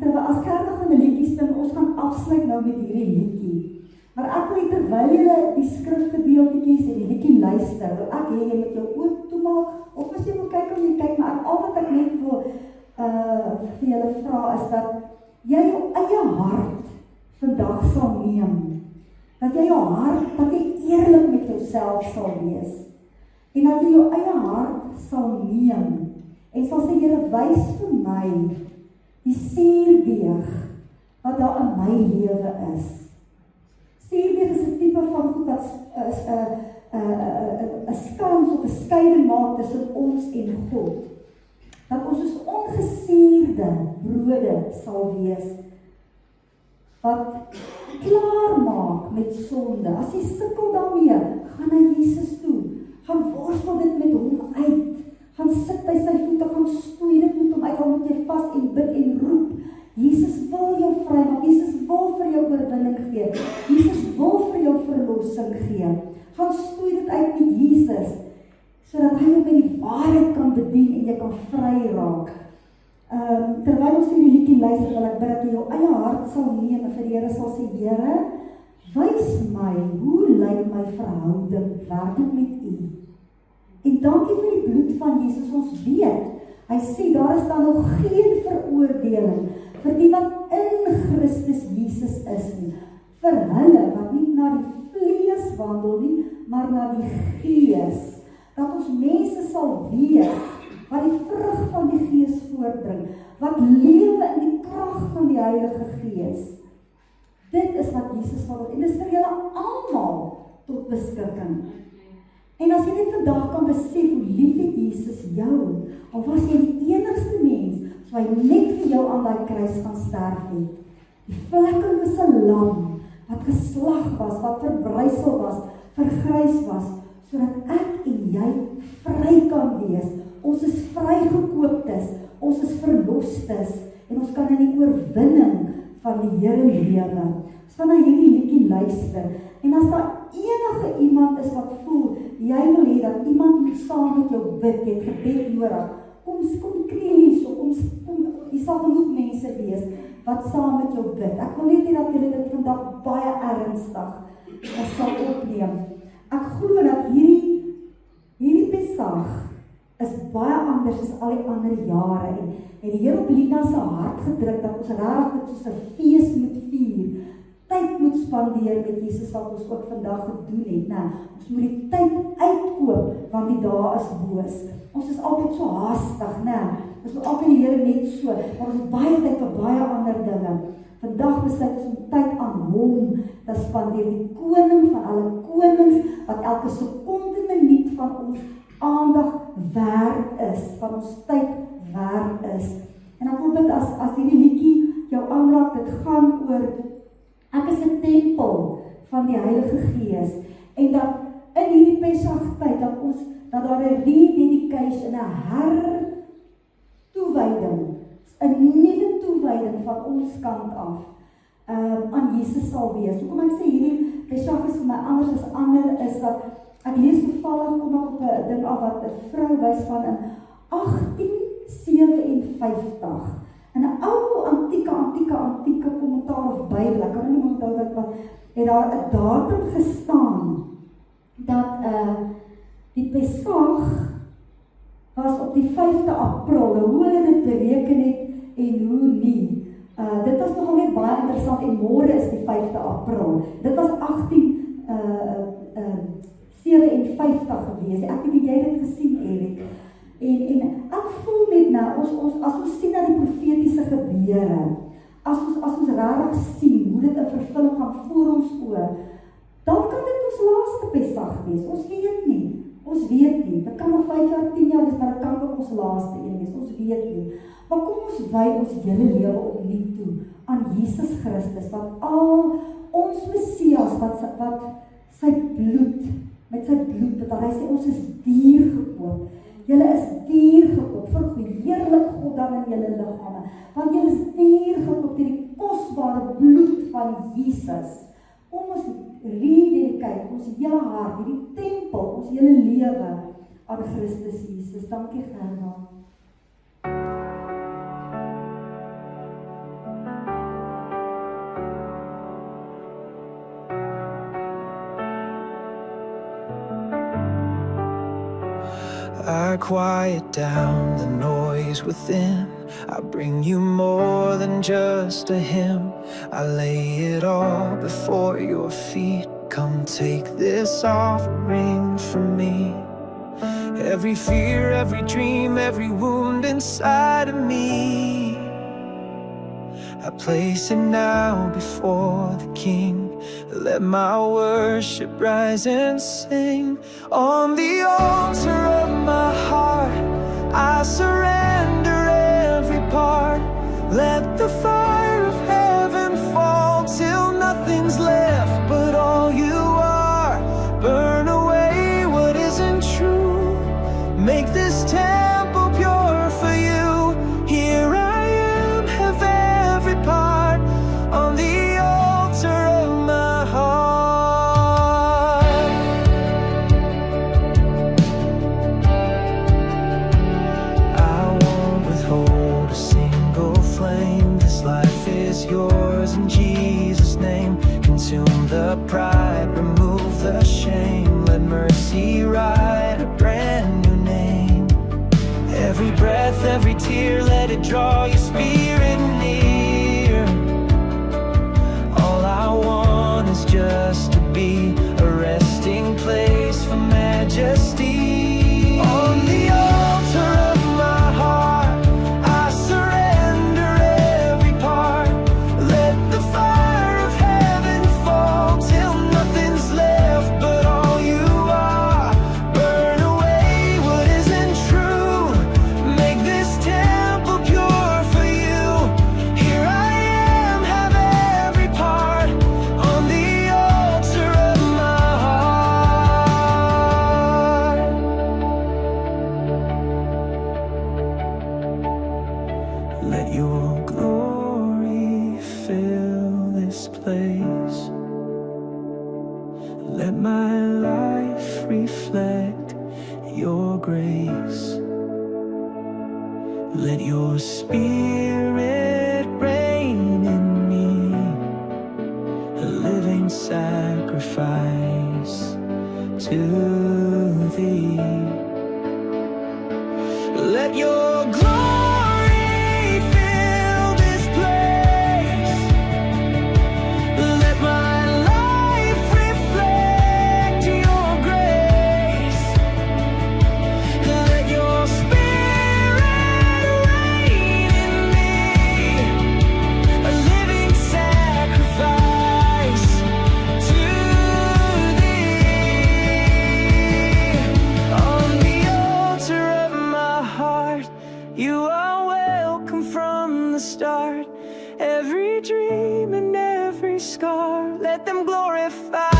terwyl as kerk gaan 'n liedjie sing, ons gaan afsluit nou met hierdie liedjie. Maar ek wil terwyl julle die skrifgedeeltjies en die liedjie luister, wil ek hê jy moet jou oë toemaak, of as jy wil kyk om jy kyk, maar al wat ek net wil vir julle vra is dat jy jou eie hart vandag sal neem. Dat jy jou hart, dat jy eerlik met jouself sal wees. En dat jy jou eie hart sal neem. En sal sê, Here, wys vir my die suurdeeg wat daar in my lewe is. Suurdeeg is 'n tipe van goed wat 'n skans of 'n skeiding maak tussen ons en God. Dat ons soos ongesuurde brode sal wees, wat klaar maak met sonde. As jy sukkel daarmee, gaan na Jesus toe. Gaan worstel dit met hom uit. Gaan sit by sy voete, gaan stoei dit met hom uit, dan moet jy vas en bid en roep. Jesus wil jou vrymaak, Jesus wil vir jou oorwinning gee, Jesus wil vir jou verlossing gee. Gaan stoei dit uit met Jesus, sodat hy jou met die waarheid kan bedien en jy kan vry raak. Terwyl ons hierdie liedjie luister, wil ek bid dat jy jou eie hart sal neem en vir die Here sal sê, Here, wys my, hoe lyk my verhouding werklik met U? En dankie vir die bloed van Jesus, ons weet, hy sê, daar is dan nog geen veroordeling vir die wat in Christus Jesus is nie, vir hulle wat nie na die vlees wandel nie, maar na die Gees, dat ons mense sal wees, wat die vrug van die Gees voortbring, wat lewe in die krag van die Heilige Gees. Dit is wat Jesus wil, en dit is vir julle almal tot beskikking. En as jy net vandag kan besef hoe lief het Jesus jou, al was jy die enigste mens, so hy net vir jou aan die kruis gaan sterf het. Die vlekkelose lam, wat geslag was, wat verbrysel was, vergrys was, sodat ek en jy vry kan wees. Ons is vrygekooptes, ons is verlostes, en ons kan in die oorwinning van die Here lewe. Ons gaan na hierdie liedjie luister, en as daar enige iemand is wat voel, jy wil hê dat iemand moet saam met jou bid, jy het gebed nodig, kom kniel hierso, jy sal genoeg mense wees, wat saam met jou bid. Ek wil net hê dat julle dit vandag baie ernstig sal opneem. Ek glo dat hierdie Pesach is baie anders as al die ander jare, en die Here op Lina se hart gedruk, dat ons regtig dit soos 'n fees moet vier, tyd moet spandeer met Jesus, wat ons ook vandag gedoen het, né? Ons moet die tyd uitkoop, want die dae is boos. Ons is altyd so haastig, né? Ons moet altyd die Here net so, maar ons het baie tyd vir baie ander dinge. Vandag besluit ons om tyd aan hom te spandeer, die koning van alle konings, wat elke sekonde minuut van ons aandag werd is, van ons tyd werd is. En dan wil dit as hierdie liedjie jou aanraak, dit gaan oor, ek is 'n tempel van die Heilige Gees, en dat in hierdie Pesach tyd, dat daar 'n rededication, 'n hertoewyding, 'n nuwe toewyding van ons kant af, aan Jesus sal wees. Hoekom ek sê hierdie Pesach is vir my anders as ander, is dat ek lees toevallig, kom ek op 'n ding af wat 'n vrou wys van in 1857, en 'n ou antieke kommentaar of Bybel, ek kan nie onthou wat, het daar 'n datum gestaan, dat die Pesach was op die 5de April, hoe hulle dit bereken het, en hoe nie. Dit was nogal net baie interessant, en môre is die 5de April. Dit was 1857 gewees. Ek weet jy dit gesien, Erik. En ek voel net nou, as ons sien na die profetiese gebeure, as ons regtig sien hoe dit in vervulling gaan voor ons oë, dan kan dit ons laaste Pesach wees. Ons weet nie. Dit kan nog 5 jaar, 10 jaar wees, maar dit kan ook ons laaste een wees. Ons weet nie. Maar kom ons wy ons hele lewe opnuut toe aan Jesus Christus, wat al ons Messias, wat sy bloed, met sy bloed, dat hy sê ons is duur gekoop. Julle is duur gekoop, verheerlik God dan in julle liggame, want julle is duur gekoop deur die kosbare bloed van Jesus. Kom ons rededicate ons hele hart, hierdie tempel, ons hele lewe aan Christus Jesus. Dankie Gerda. I quiet down the noise within. I bring you more than just a hymn. I lay it all before your feet. Come take this offering from me. Every fear, every dream, every wound inside of me, I place it now before the King. Let my worship rise and sing. On the altar of my heart, I surrender every part. Let the fire of heaven fall till nothing's left but all you are. Burn away what isn't true. Make this temple pure for you. Here I am, have every part. On the altar of my heart, I won't withhold a single flame. This life is yours in Jesus' name. Consume the pride, remove the shame. Let mercy write a brand new name. Every breath, every tear, let it draw your spirit near. All I want is just to be a resting place for majesty. On the altar of my heart, I surrender every part. Let the fire of heaven fall till nothing's left but all you are. Burn away what isn't true. Make this temple pure for you. Here I am, have every part. On the altar of my heart, let your glory fill this place. Let my life reflect your grace. Let your spirit reign in me, a living sacrifice to thee. Let your glory fill this place. Let my life reflect your grace. Let your spirit reign in me, a living sacrifice to thee. On the altar of my heart, you are welcome from the start. Every dream and every scar, let them glorify